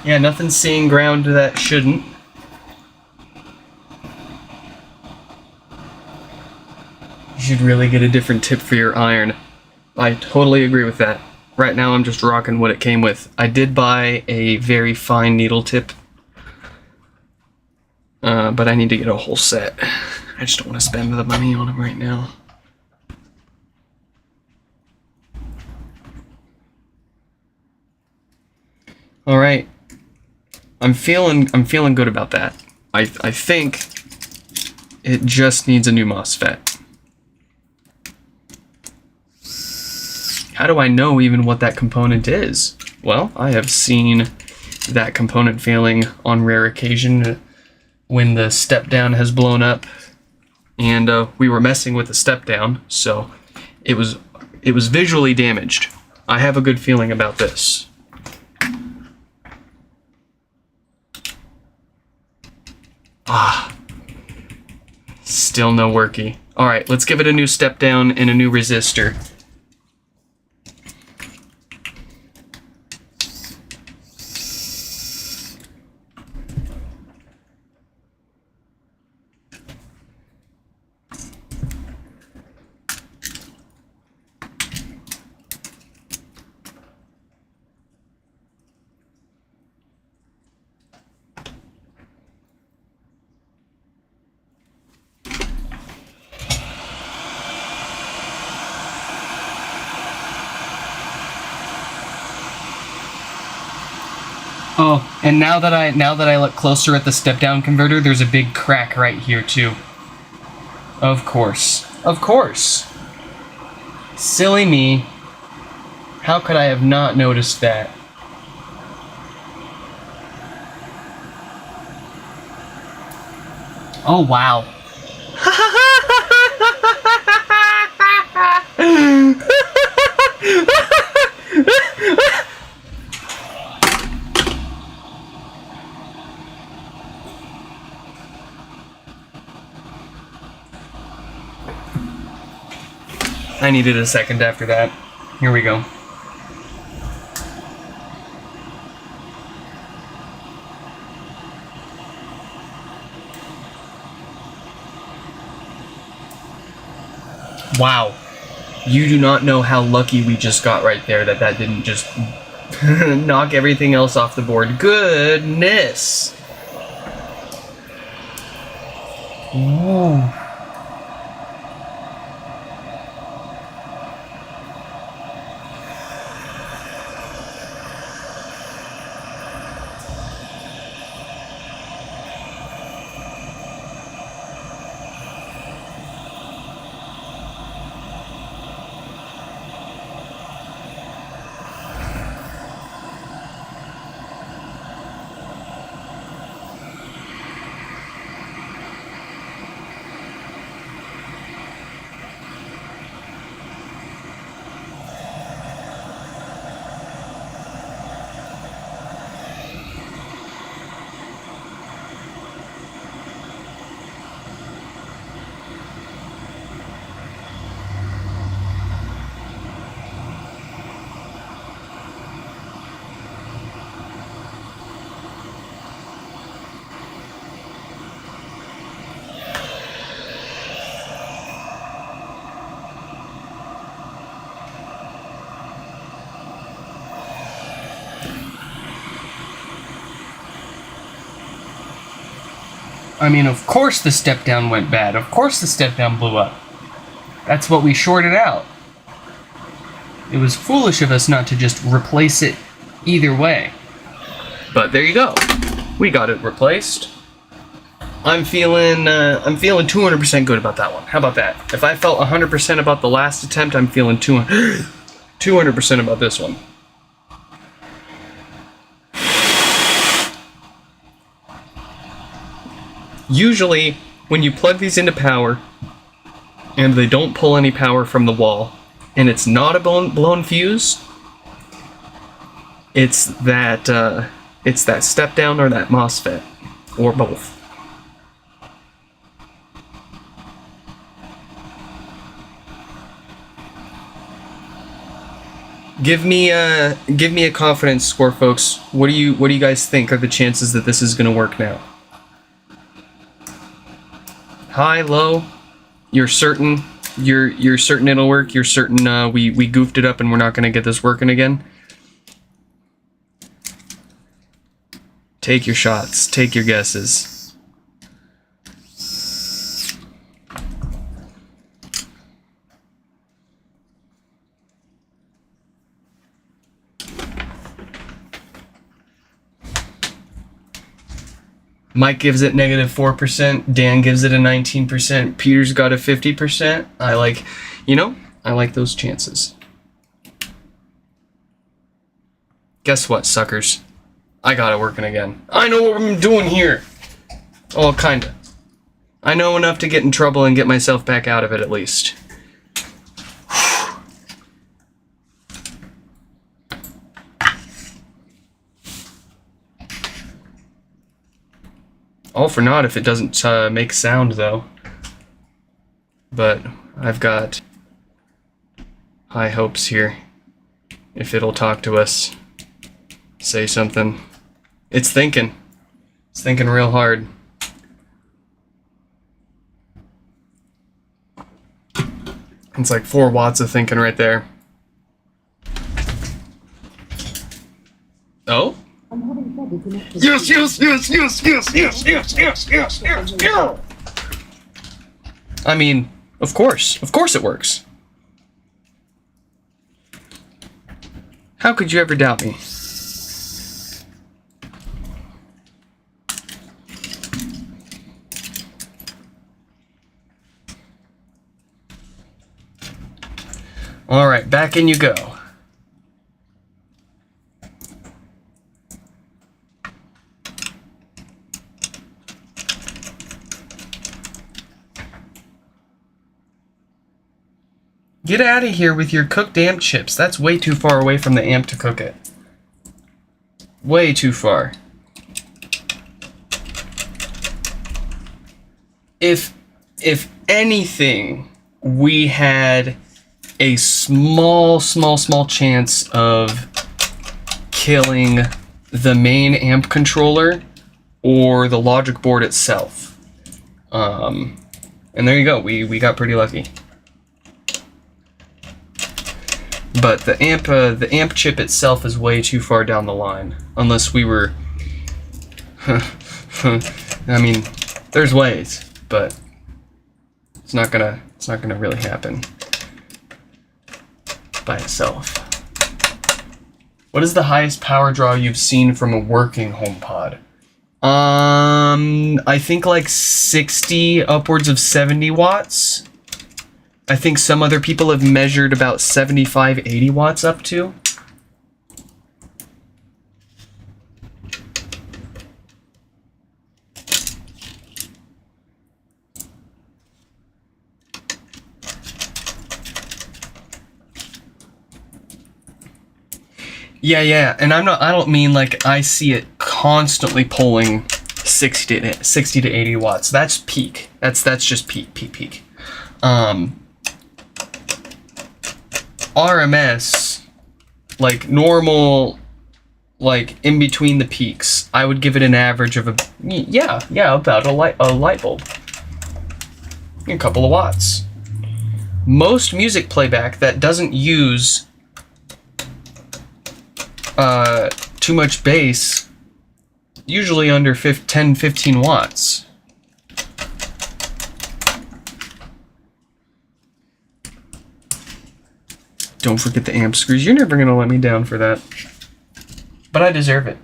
Yeah, nothing's seeing ground that shouldn't. You should really get a different tip for your iron. I totally agree with that. Right now I'm just rocking what it came with. I did buy a very fine needle tip, but I need to get a whole set. I just don't want to spend the money on them right now. All right. I'm feeling good about that. I think it just needs a new MOSFET. How do I know even what that component is? Well, I have seen that component failing on rare occasion when the step down has blown up, and we were messing with the step down, so it was visually damaged. I have a good feeling about this. Ah, still no worky. All right, let's give it a new step down and a new resistor. Oh, and now that I look closer at the step down converter, there's a big crack right here too. Of course. Of course. Silly me. How could I have not noticed that? Oh wow. I needed a second after that. Here we go. Wow. You do not know how lucky we just got right there that didn't just knock everything else off the board. Goodness. Ooh. I mean, of course the step down went bad. Of course the step down blew up. That's what we shorted out. It was foolish of us not to just replace it either way. But there you go. We got it replaced. I'm feeling 200% good about that one. How about that? If I felt 100% about the last attempt, I'm feeling 200% about this one. Usually, when you plug these into power, and they don't pull any power from the wall, and it's not a blown fuse, it's that step down or that MOSFET, or both. Give me a confidence score, folks. What do you guys think are the chances that this is going to work now? High, low? You're certain? You're certain it'll work? You're certain we goofed it up and we're not going to get this working again? Take your shots. Take your guesses. Mike gives it -4%. Dan gives it a 19%. Peter's got a 50%. I like those chances. Guess what, suckers? I got it working again. I know what I'm doing here. Oh, kinda. I know enough to get in trouble and get myself back out of it at least. All for naught if it doesn't make sound, though. But I've got high hopes here. If it'll talk to us, say something. It's thinking. It's thinking real hard. It's like 4 watts of thinking right there. Oh? Yes, yes, yes, yes, yes, yes, yes, yes, yes, yes, yes. I mean, of course it works. How could you ever doubt me? All right, back in you go. Get out of here with your cooked amp chips. That's way too far away from the amp to cook it. Way too far. If anything, we had a small chance of killing the main amp controller or the logic board itself. And there you go, we got pretty lucky. But the amp chip itself is way too far down the line, unless we were. I mean, there's ways, but it's not gonna really happen by itself. What is the highest power draw you've seen from a working HomePod? I think like 60, upwards of 70 watts. I think some other people have measured about 75, 80 watts up to. Yeah, and I don't mean like I see it constantly pulling 60 to 80 watts. That's peak. That's just peak. RMS, like normal, like in between the peaks, I would give it an average of about a light bulb, a couple of watts. Most music playback that doesn't use too much bass, usually under 10-15 watts. Don't forget the amp screws. You're never gonna let me down for that. But I deserve it.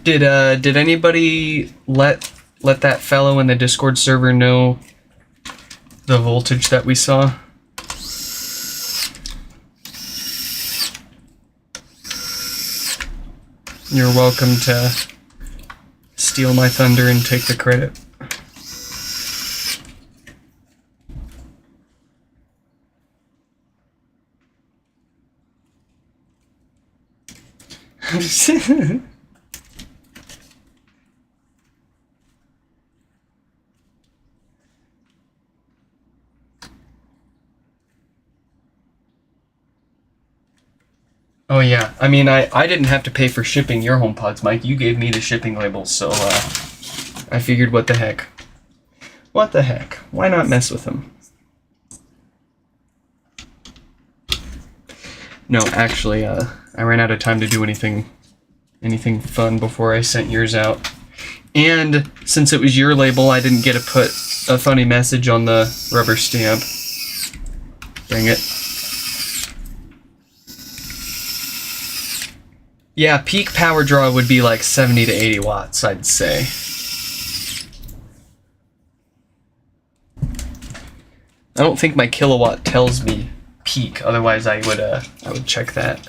Did anybody let that fellow in the Discord server know the voltage that we saw? You're welcome to steal my thunder and take the credit. Oh yeah, I mean, I didn't have to pay for shipping your HomePods, Mike. You gave me the shipping labels, so I figured what the heck. What the heck? Why not mess with them? No, actually, I ran out of time to do anything fun before I sent yours out. And since it was your label, I didn't get to put a funny message on the rubber stamp. Dang it. Yeah, peak power draw would be like 70 to 80 watts, I'd say. I don't think my kilowatt tells me peak, otherwise I would check that.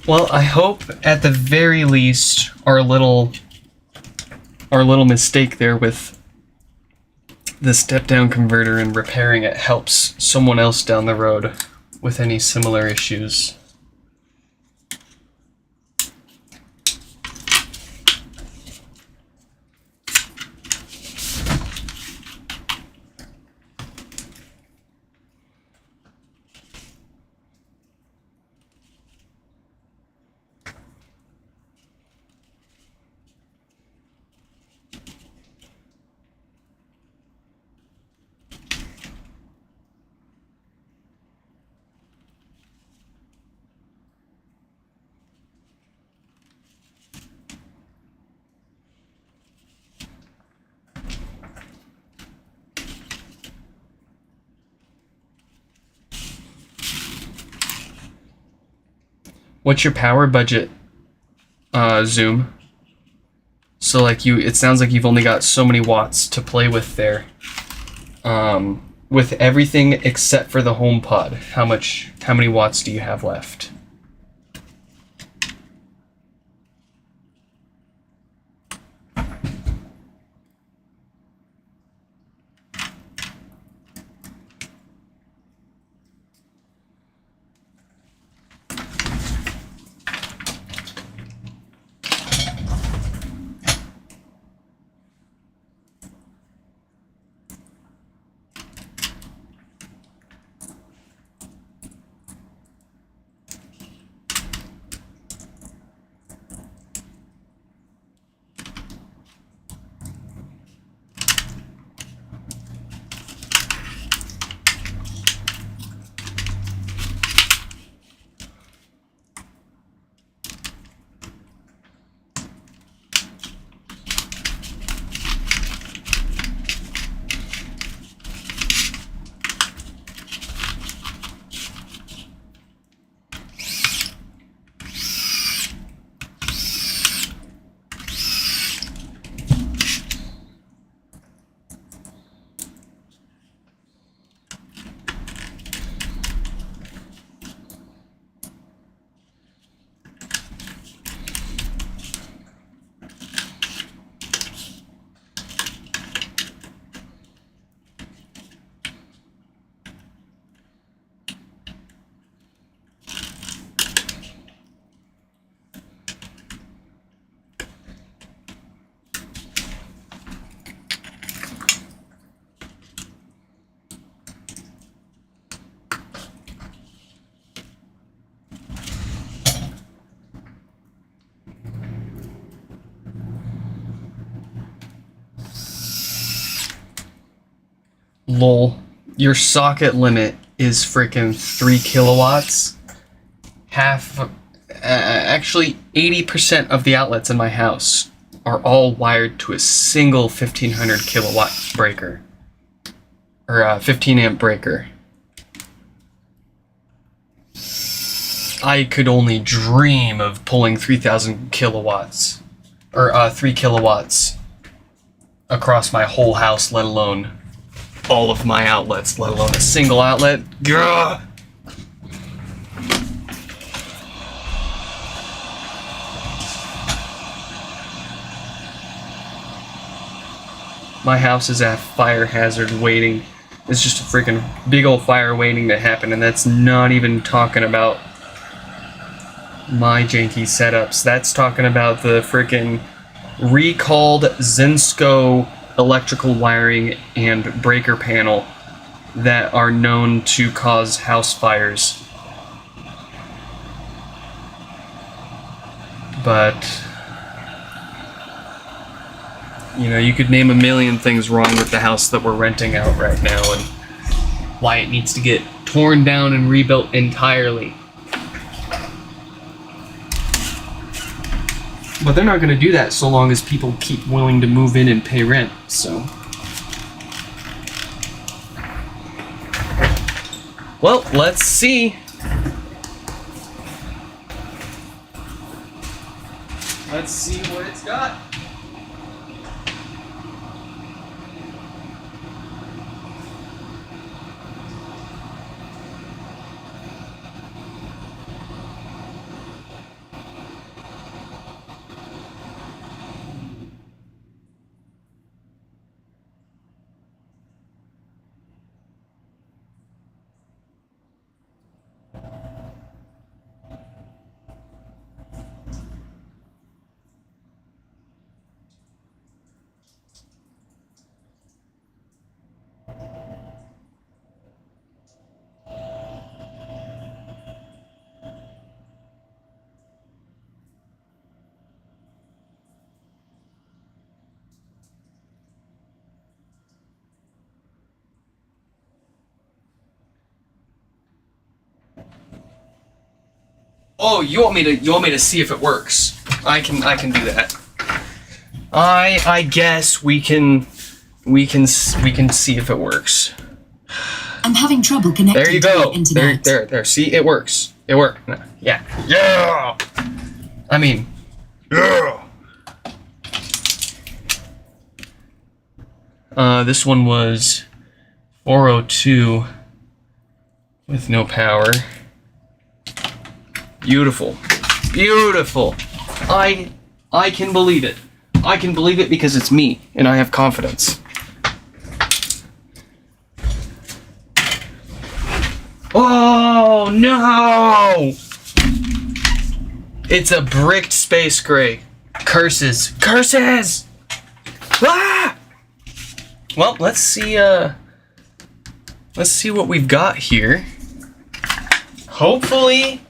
Well, I hope at the very least our little mistake there with the step-down converter and repairing it helps someone else down the road with any similar issues. What's your power budget, Zoom? So like it sounds like you've only got so many watts to play with there. With everything except for the HomePod, how many watts do you have left? Lol, your socket limit is freaking 3 kilowatts. Actually 80% of the outlets in my house are all wired to a single 1500 kilowatt breaker. Or 15 amp breaker. I could only dream of pulling 3000 kilowatts. Or 3 kilowatts across my whole house, let alone all of my outlets, let alone a single outlet. Gah! My house is a fire hazard waiting. It's just a freaking big old fire waiting to happen, and that's not even talking about my janky setups. That's talking about the freaking recalled Zensko electrical wiring and breaker panel that are known to cause house fires. But you know, you could name a million things wrong with the house that we're renting out right now and why it needs to get torn down and rebuilt entirely. But they're not going to do that so long as people keep willing to move in and pay rent, so. Well, let's see. Let's see what it's got. Oh, you want me to see if it works? I can do that. I guess we can see if it works. I'm having trouble connecting there you to go. the internet. There. See, it works. It worked. No, yeah. Yeah! I mean, yeah! This one was 402 with no power. Beautiful. Beautiful. I can believe it. I can believe it because it's me, and I have confidence. Oh, no! It's a bricked space gray. Curses. Curses! Ah! Well, let's see what we've got here. Hopefully,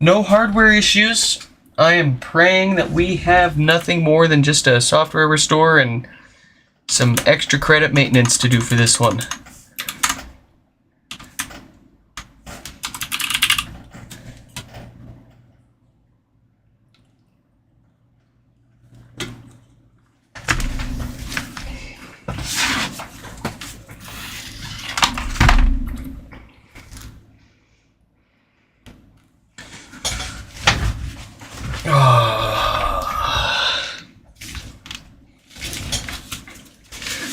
no hardware issues. I am praying that we have nothing more than just a software restore and some extra credit maintenance to do for this one.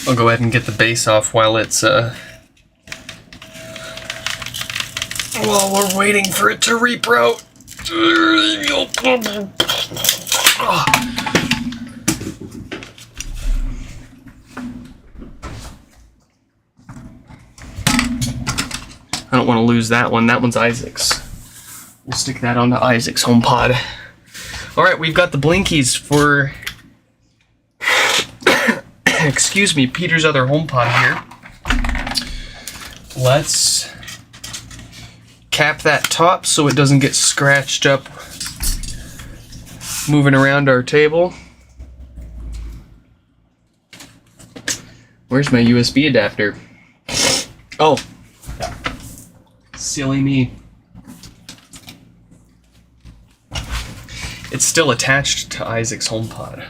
I'll go ahead and get the base off while it's while we're waiting for it to reproute. I don't want to lose that one. That one's Isaac's. We'll stick that onto Isaac's HomePod. Alright, we've got the blinkies for excuse me, Peter's other HomePod here. Let's cap that top so it doesn't get scratched up moving around our table. Where's my USB adapter? Oh, silly me. It's still attached to Isaac's HomePod.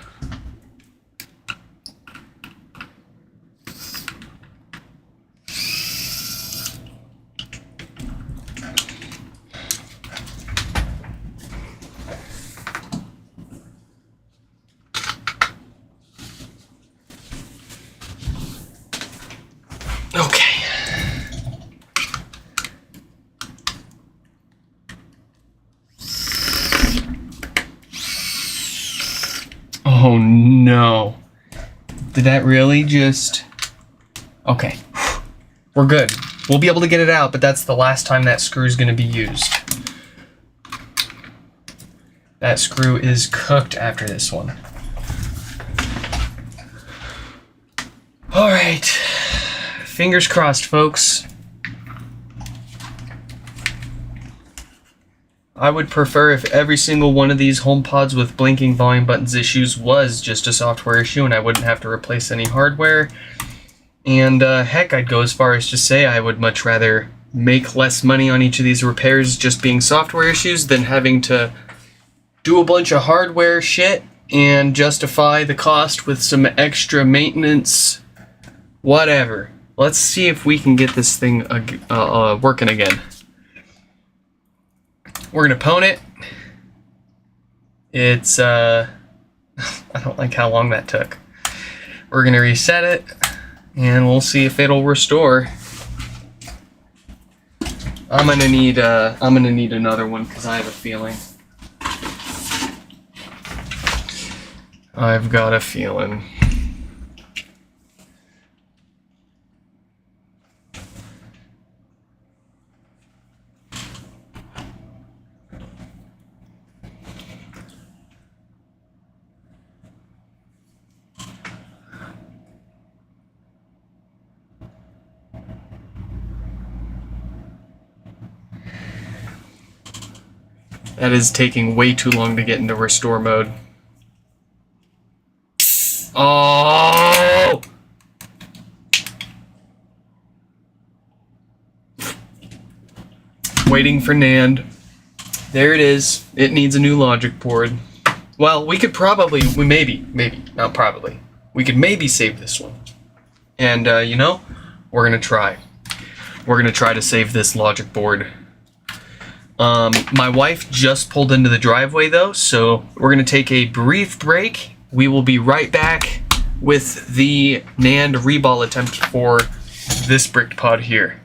Okay. Oh no. Did that really just... Okay. We're good. We'll be able to get it out, but that's the last time that screw is going to be used. That screw is cooked after this one. Alright. Fingers crossed, folks. I would prefer if every single one of these HomePods with blinking volume buttons issues was just a software issue and I wouldn't have to replace any hardware. And heck, I'd go as far as to say I would much rather make less money on each of these repairs just being software issues than having to do a bunch of hardware shit and justify the cost with some extra maintenance. Whatever. Let's see if we can get this thing working again. We're gonna pwn it. It's, I don't like how long that took. We're gonna reset it, and we'll see if it'll restore. I'm gonna need another one because I have a feeling. I've got a feeling. That is taking way too long to get into restore mode. Oh! Waiting for NAND. There it is. It needs a new logic board. Well, we could probably, not probably. We could maybe save this one. And, you know, we're gonna try. We're gonna try to save this logic board. My wife just pulled into the driveway though, so we're gonna take a brief break. We will be right back with the NAND reball attempt for this bricked pod here.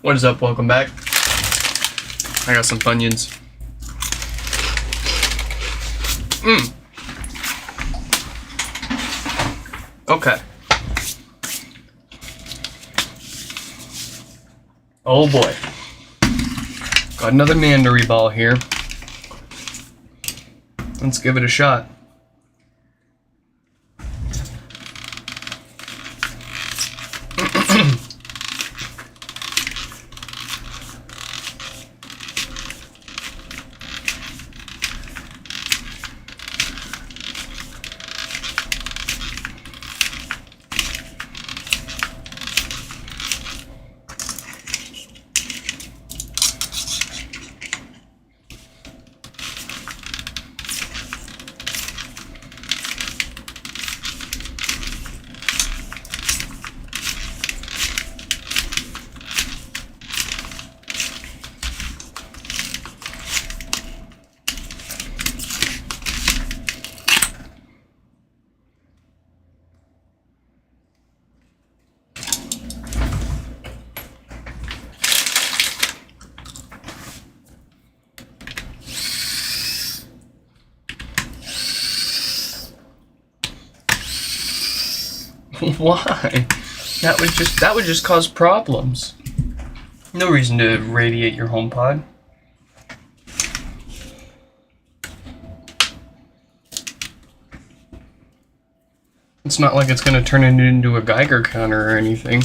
What is up? Welcome back. I got some Funyuns. Okay. Oh boy. Got another Nandory ball here. Let's give it a shot. Why? That would just cause problems. No reason to radiate your HomePod. It's not like it's going to turn it into a Geiger counter or anything.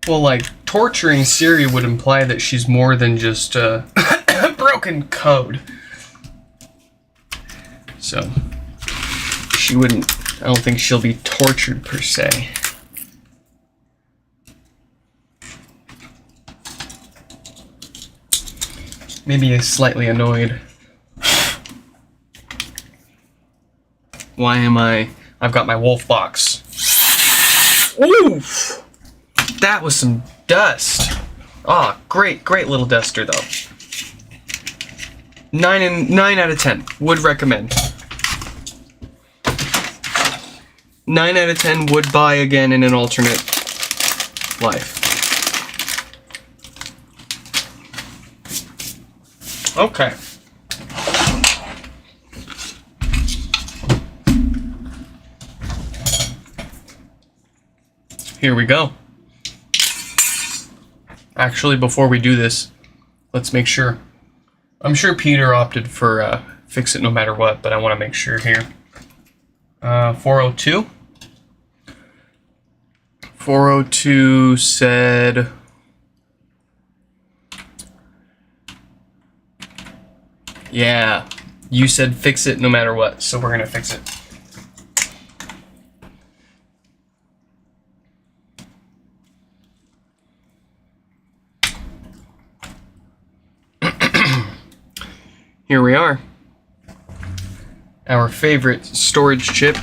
Well, like, torturing Siri would imply that she's more than just broken code. So, she wouldn't, I don't think she'll be tortured per se. Maybe slightly annoyed. Why am I've got my wolf box. Oof! That was some dust. Ah, great little duster though. 9 out of 10. Would recommend. 9 out of 10 would buy again in an alternate life. Okay. Here we go. Actually, before we do this, let's make sure. I'm sure Peter opted for fix it no matter what, but I want to make sure here. 402. 402 said... Yeah, you said fix it no matter what, so we're going to fix it. Here we are. Our favorite storage chip.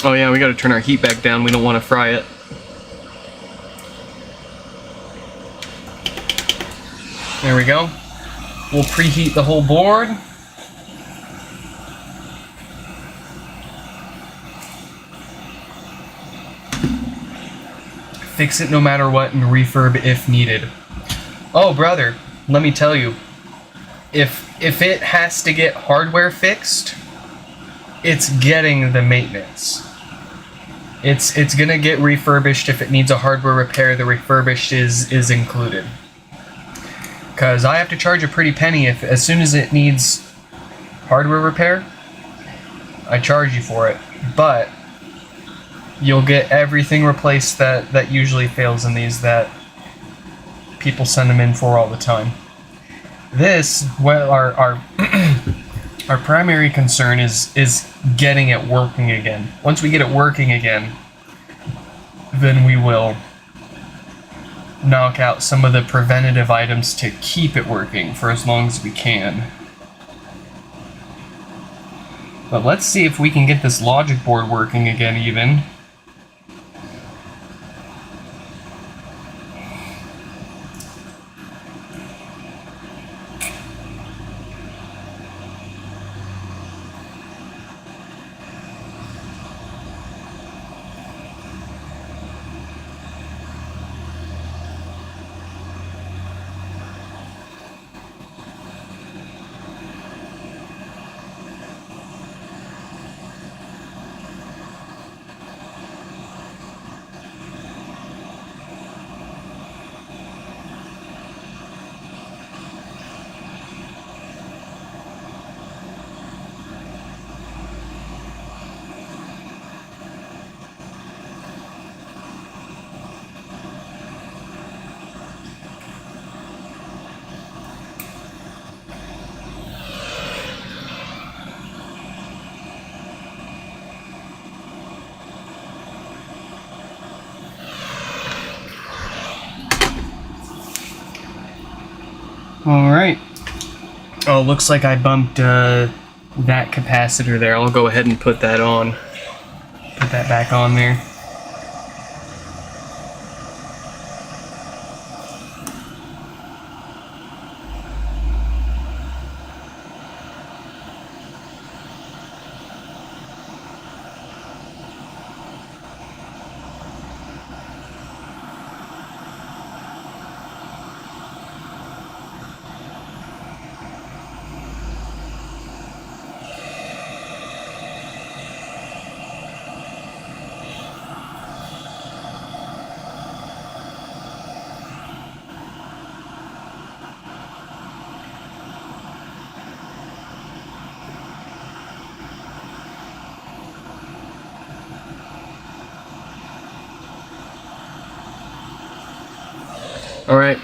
Oh yeah, we gotta turn our heat back down. We don't want to fry it. There we go. We'll preheat the whole board. Fix it no matter what and refurb if needed. Oh brother, let me tell you. If it has to get hardware fixed, it's getting the maintenance. It's gonna get refurbished. If it needs a hardware repair, the refurbished is included. Cause I have to charge a pretty penny if as soon as it needs hardware repair, I charge you for it. But you'll get everything replaced that usually fails in these that people send them in for all the time. This, well, our our primary concern is getting it working again. Once we get it working again, then we will knock out some of the preventative items to keep it working for as long as we can. But let's see if we can get this logic board working again even. Alright. Oh, looks like I bumped that capacitor there. I'll go ahead and put that on. Put that back on there. Alright,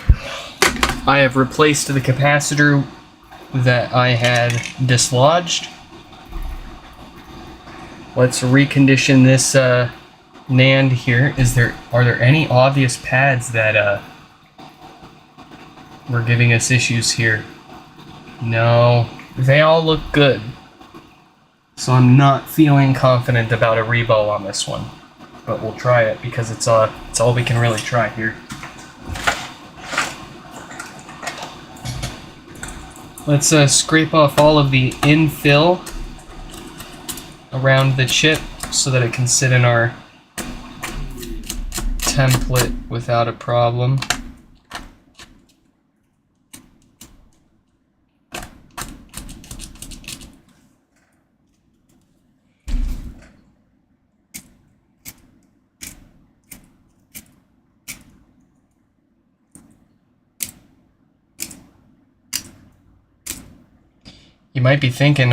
I have replaced the capacitor that I had dislodged. Let's recondition this NAND here. Are there any obvious pads that were giving us issues here? No, they all look good. So I'm not feeling confident about a rebo on this one. But we'll try it because it's all we can really try here. Let's scrape off all of the infill around the chip so that it can sit in our template without a problem. You might be thinking,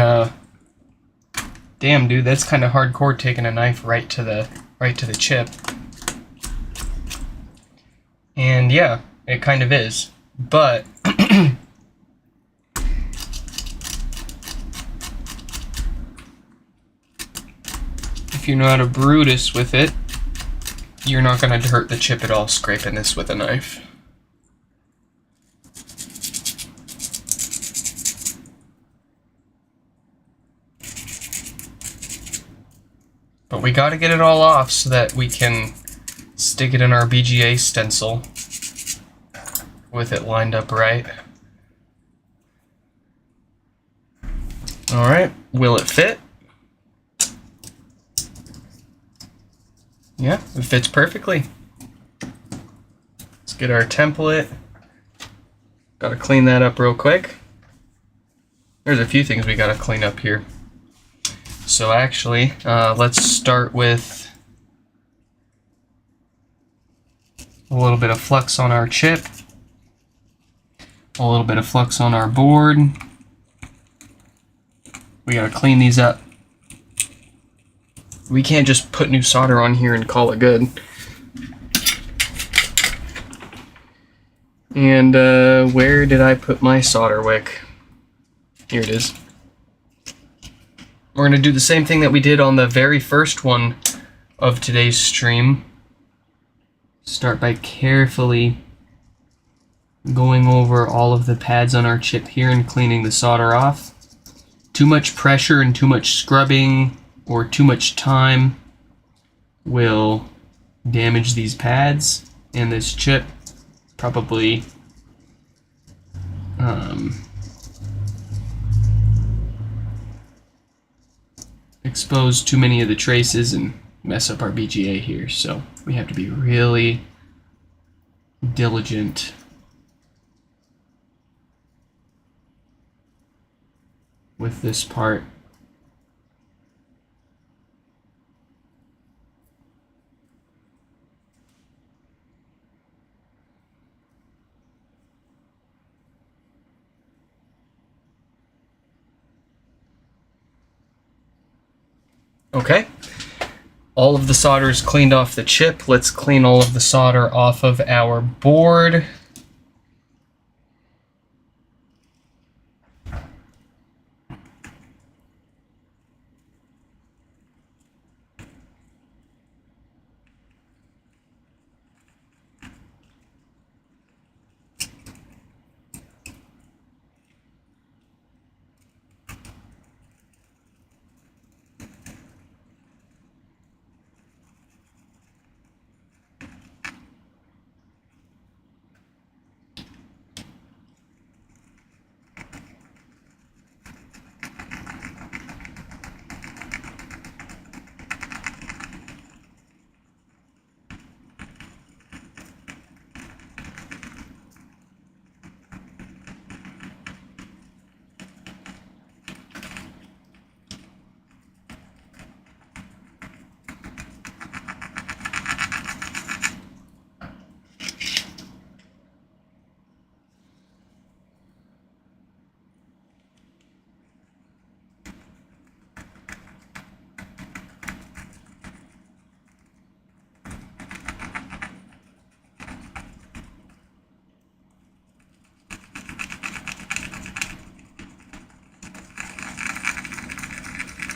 damn dude, that's kind of hardcore taking a knife right to the chip. And yeah, it kind of is. But if you're not a Brutus with it, you're not going to hurt the chip at all scraping this with a knife. But we got to get it all off so that we can stick it in our BGA stencil with it lined up right. Alright, will it fit? Yeah, it fits perfectly. Let's get our template. Gotta clean that up real quick. There's a few things we gotta clean up here. So actually, let's start with a little bit of flux on our chip, a little bit of flux on our board. We gotta clean these up. We can't just put new solder on here and call it good. And where did I put my solder wick? Here it is. We're going to do the same thing that we did on the very first one of today's stream. Start by carefully going over all of the pads on our chip here and cleaning the solder off. Too much pressure and too much scrubbing or too much time will damage these pads and this chip. Probably expose too many of the traces and mess up our BGA here, so we have to be really diligent with this part. Okay, all of the solder is cleaned off the chip. Let's clean all of the solder off of our board.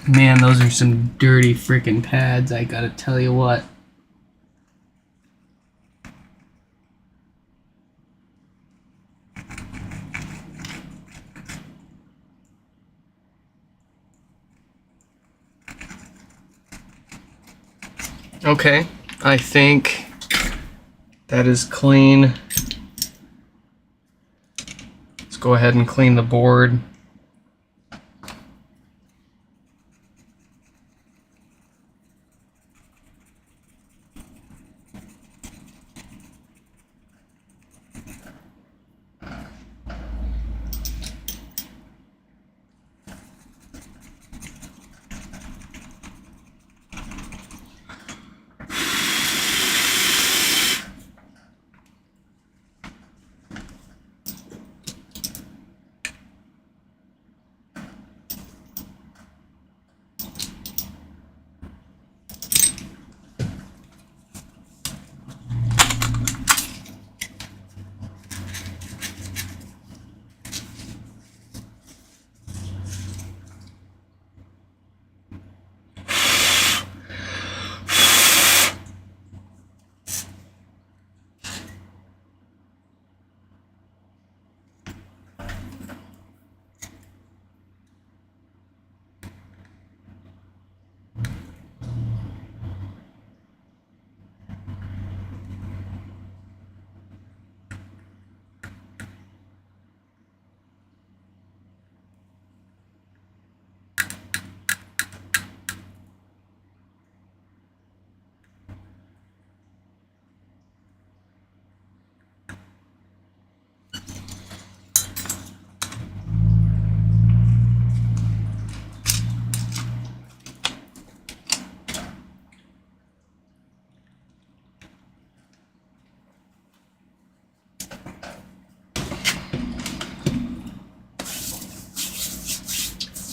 Man, those are some dirty freaking pads, I gotta tell you what. Okay, I think that is clean. Let's go ahead and clean the board.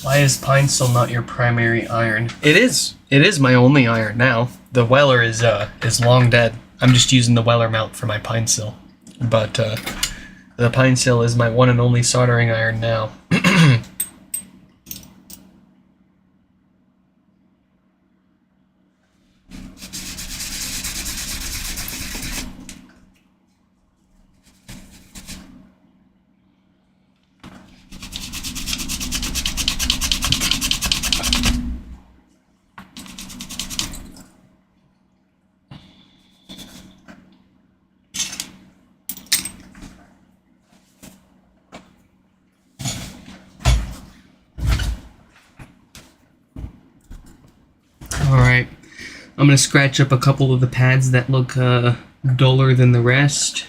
Why is pine still not your primary iron? It is. It is my only iron now. The Weller is long dead. I'm just using the Weller mount for my pine sill. But the pine sill is my one and only soldering iron now. Alright, I'm going to scratch up a couple of the pads that look duller than the rest.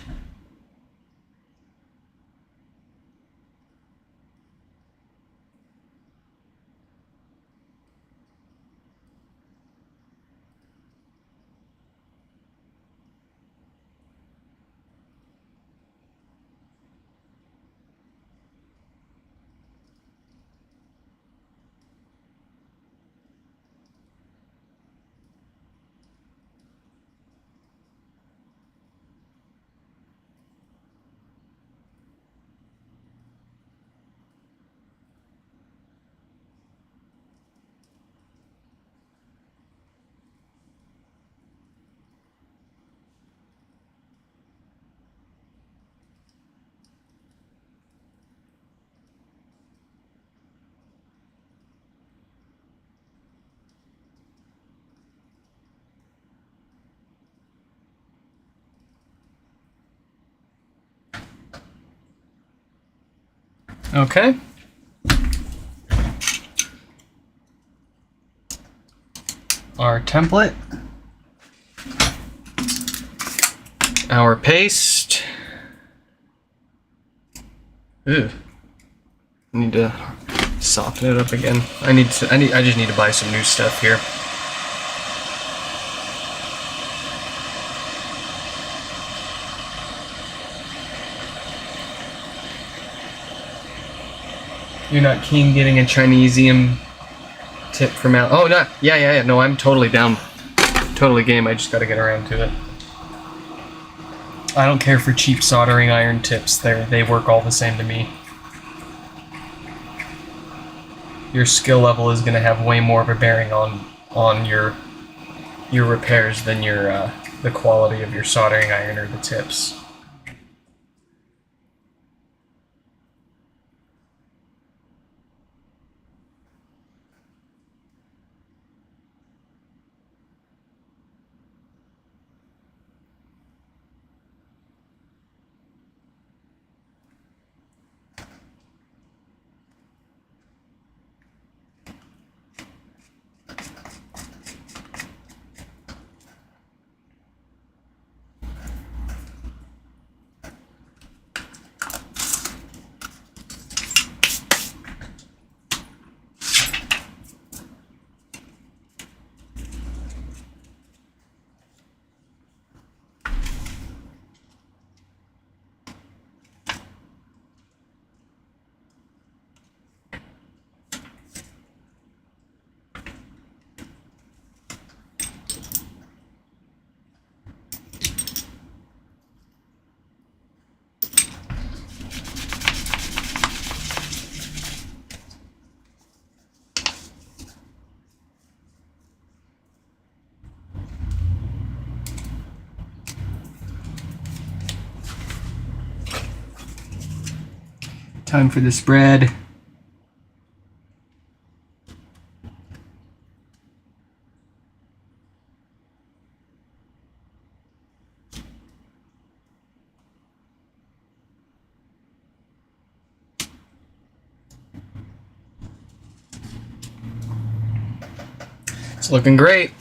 Okay. Our template. Our paste. Ew. I need to soften it up again. I just need to buy some new stuff here. You're not keen getting a Chinesium tip from out. Oh, no. Yeah. No, I'm totally down. Totally game. I just got to get around to it. I don't care for cheap soldering iron tips. They work all the same to me. your skill level is going to have way more of a bearing on your repairs than your the quality of your soldering iron or the tips. Time for the spread. It's looking great.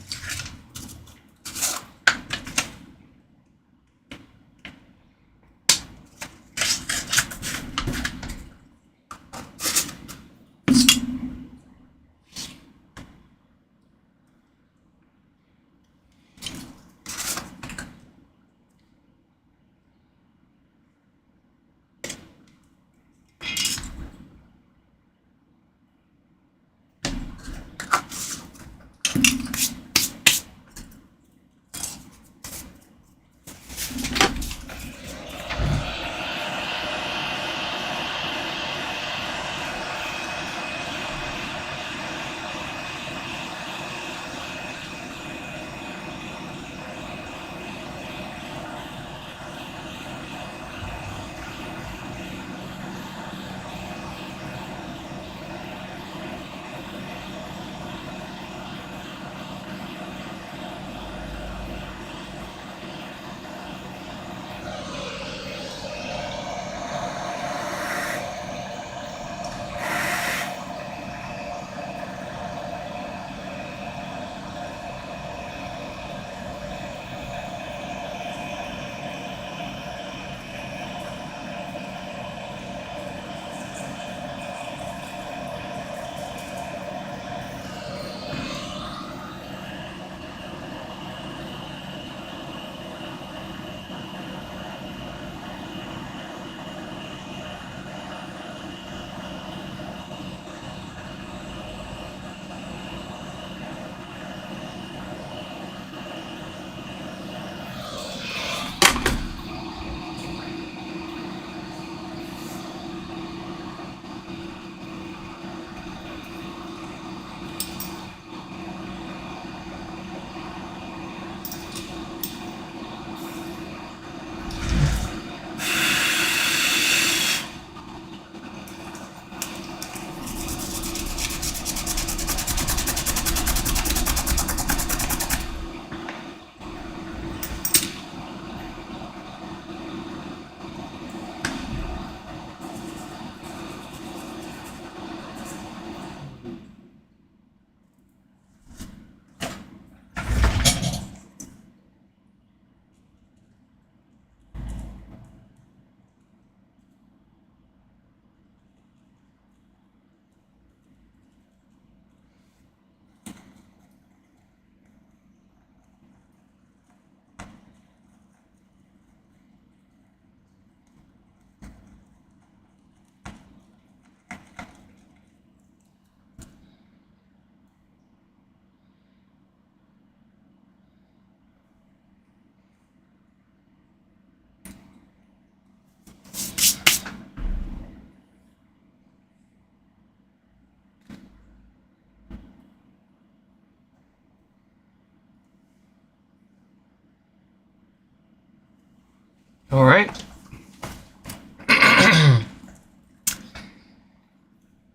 All right.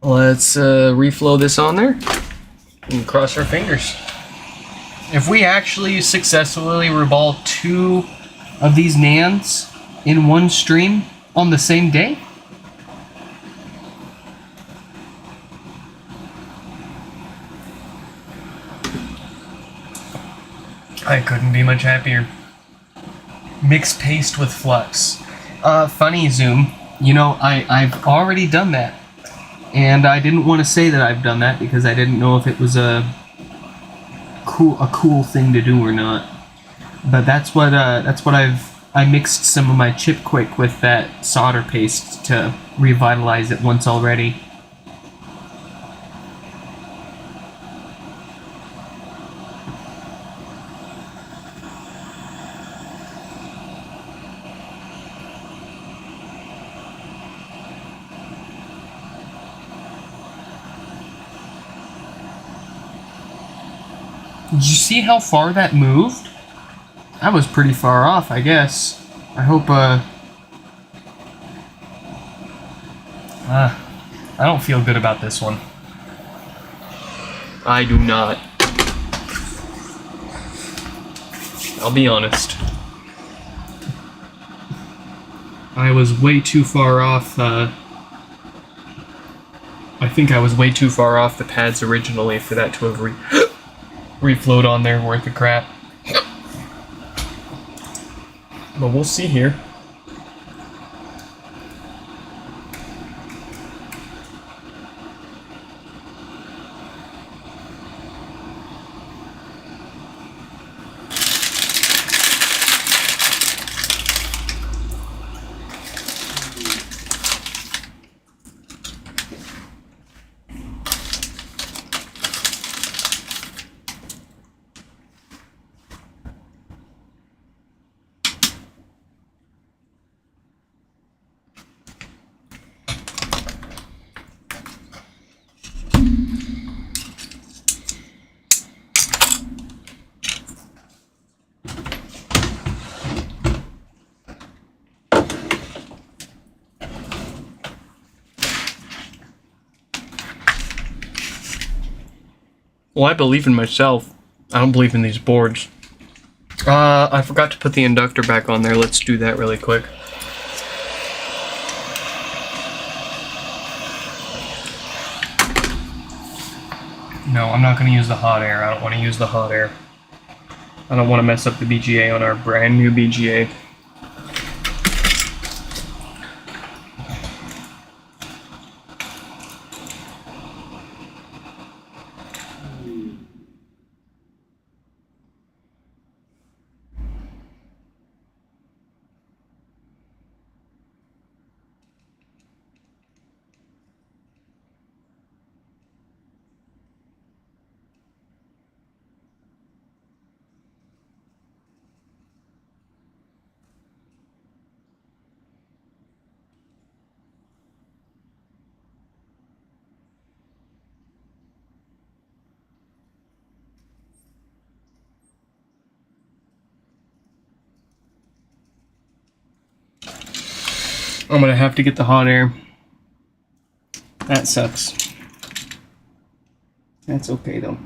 Let's reflow this on there and cross our fingers. If we actually successfully reball 2 of these NANDs in one stream on the same day, I couldn't be much happier. Mix paste with flux. Funny, Zoom. You know, I've already done that. And I didn't want to say that I've done that because I didn't know if it was a cool thing to do or not. But that's what I mixed some of my chip quick with that solder paste to revitalize it once already. Did you see how far that moved? That was pretty far off, I guess. I hope, I don't feel good about this one. I do not. I'll be honest. I was way too far off, I think I was way too far off the pads originally for that to have reflowed on there worth the crap. But we'll see here. Well, I believe in myself. I don't believe in these boards. I forgot to put the inductor back on there. Let's do that really quick. No, I'm not going to use the hot air. I don't want to use the hot air. I don't want to mess up the BGA on our brand new BGA. I'm gonna have to get the hot air. That sucks. That's okay though.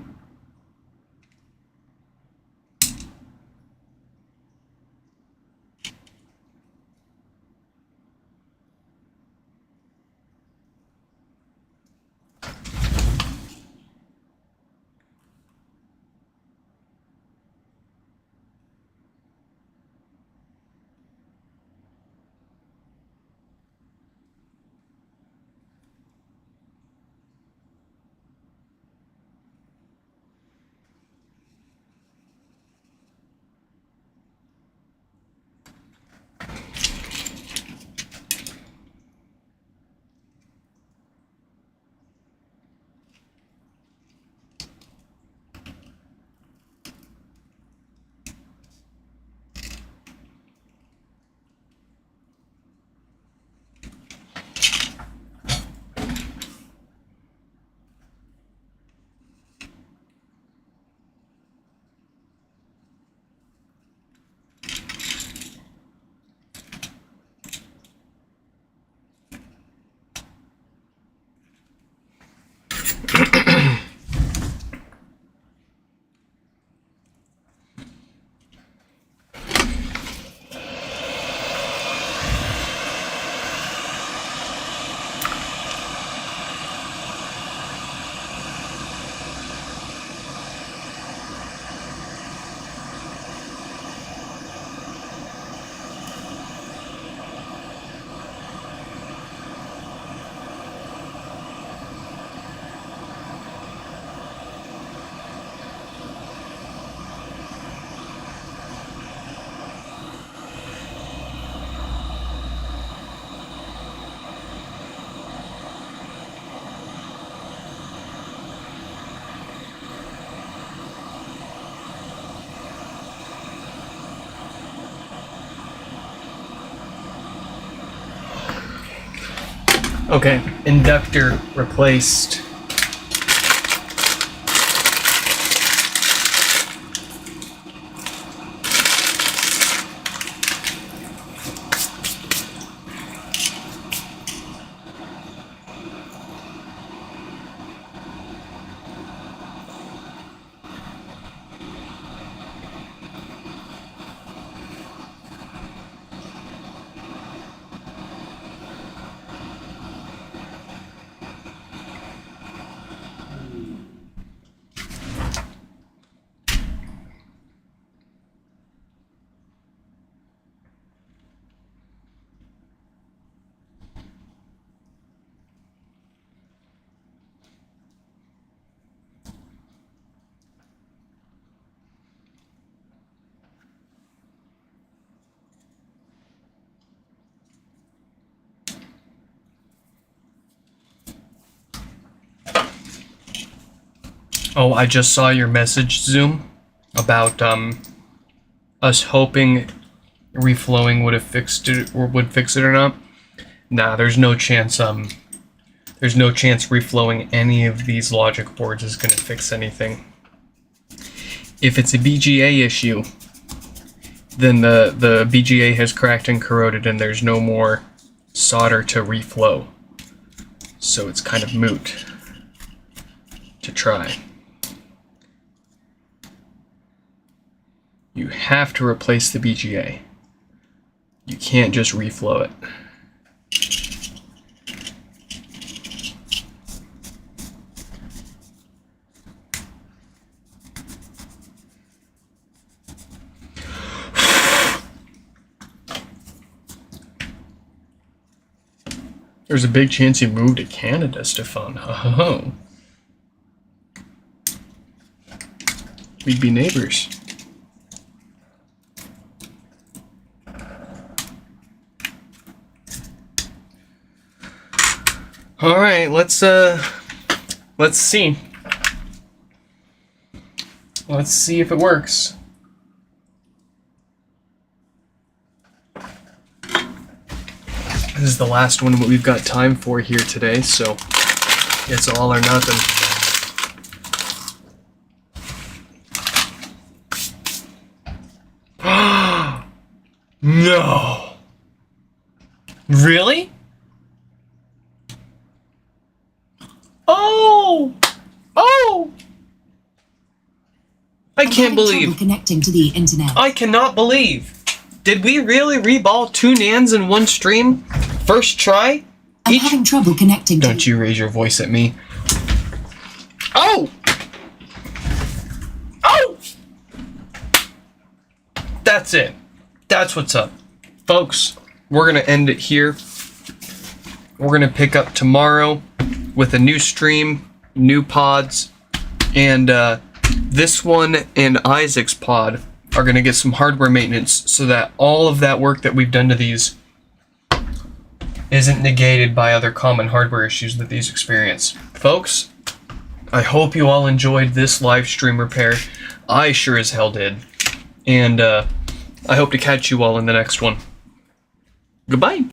Okay, inductor replaced. Oh, I just saw your message, Zoom, about us hoping reflowing would have fixed it or would fix it or not. Nah, there's no chance reflowing any of these logic boards is gonna fix anything. If it's a BGA issue, then the BGA has cracked and corroded and there's no more solder to reflow. So it's kind of moot to try. You have to replace the BGA. You can't just reflow it. There's a big chance you moved to Canada, Stefan. Oh. We'd be neighbors. All right, let's see. Let's see if it works. This is the last one we've got time for here today, so it's all or nothing. No. Really? Oh! Oh! I can't believe. Connecting to the internet. I cannot believe. Did we really reball 2 NANDs in one stream? First try? I'm having trouble connecting. Don't you raise your voice at me. Oh! Oh! That's it. That's what's up. Folks, we're going to end it here. We're going to pick up tomorrow with a new stream, new pods, and this one and Isaac's pod are going to get some hardware maintenance so that all of that work that we've done to these isn't negated by other common hardware issues that these experience. Folks, I hope you all enjoyed this live stream repair. I sure as hell did. And I hope to catch you all in the next one. Goodbye.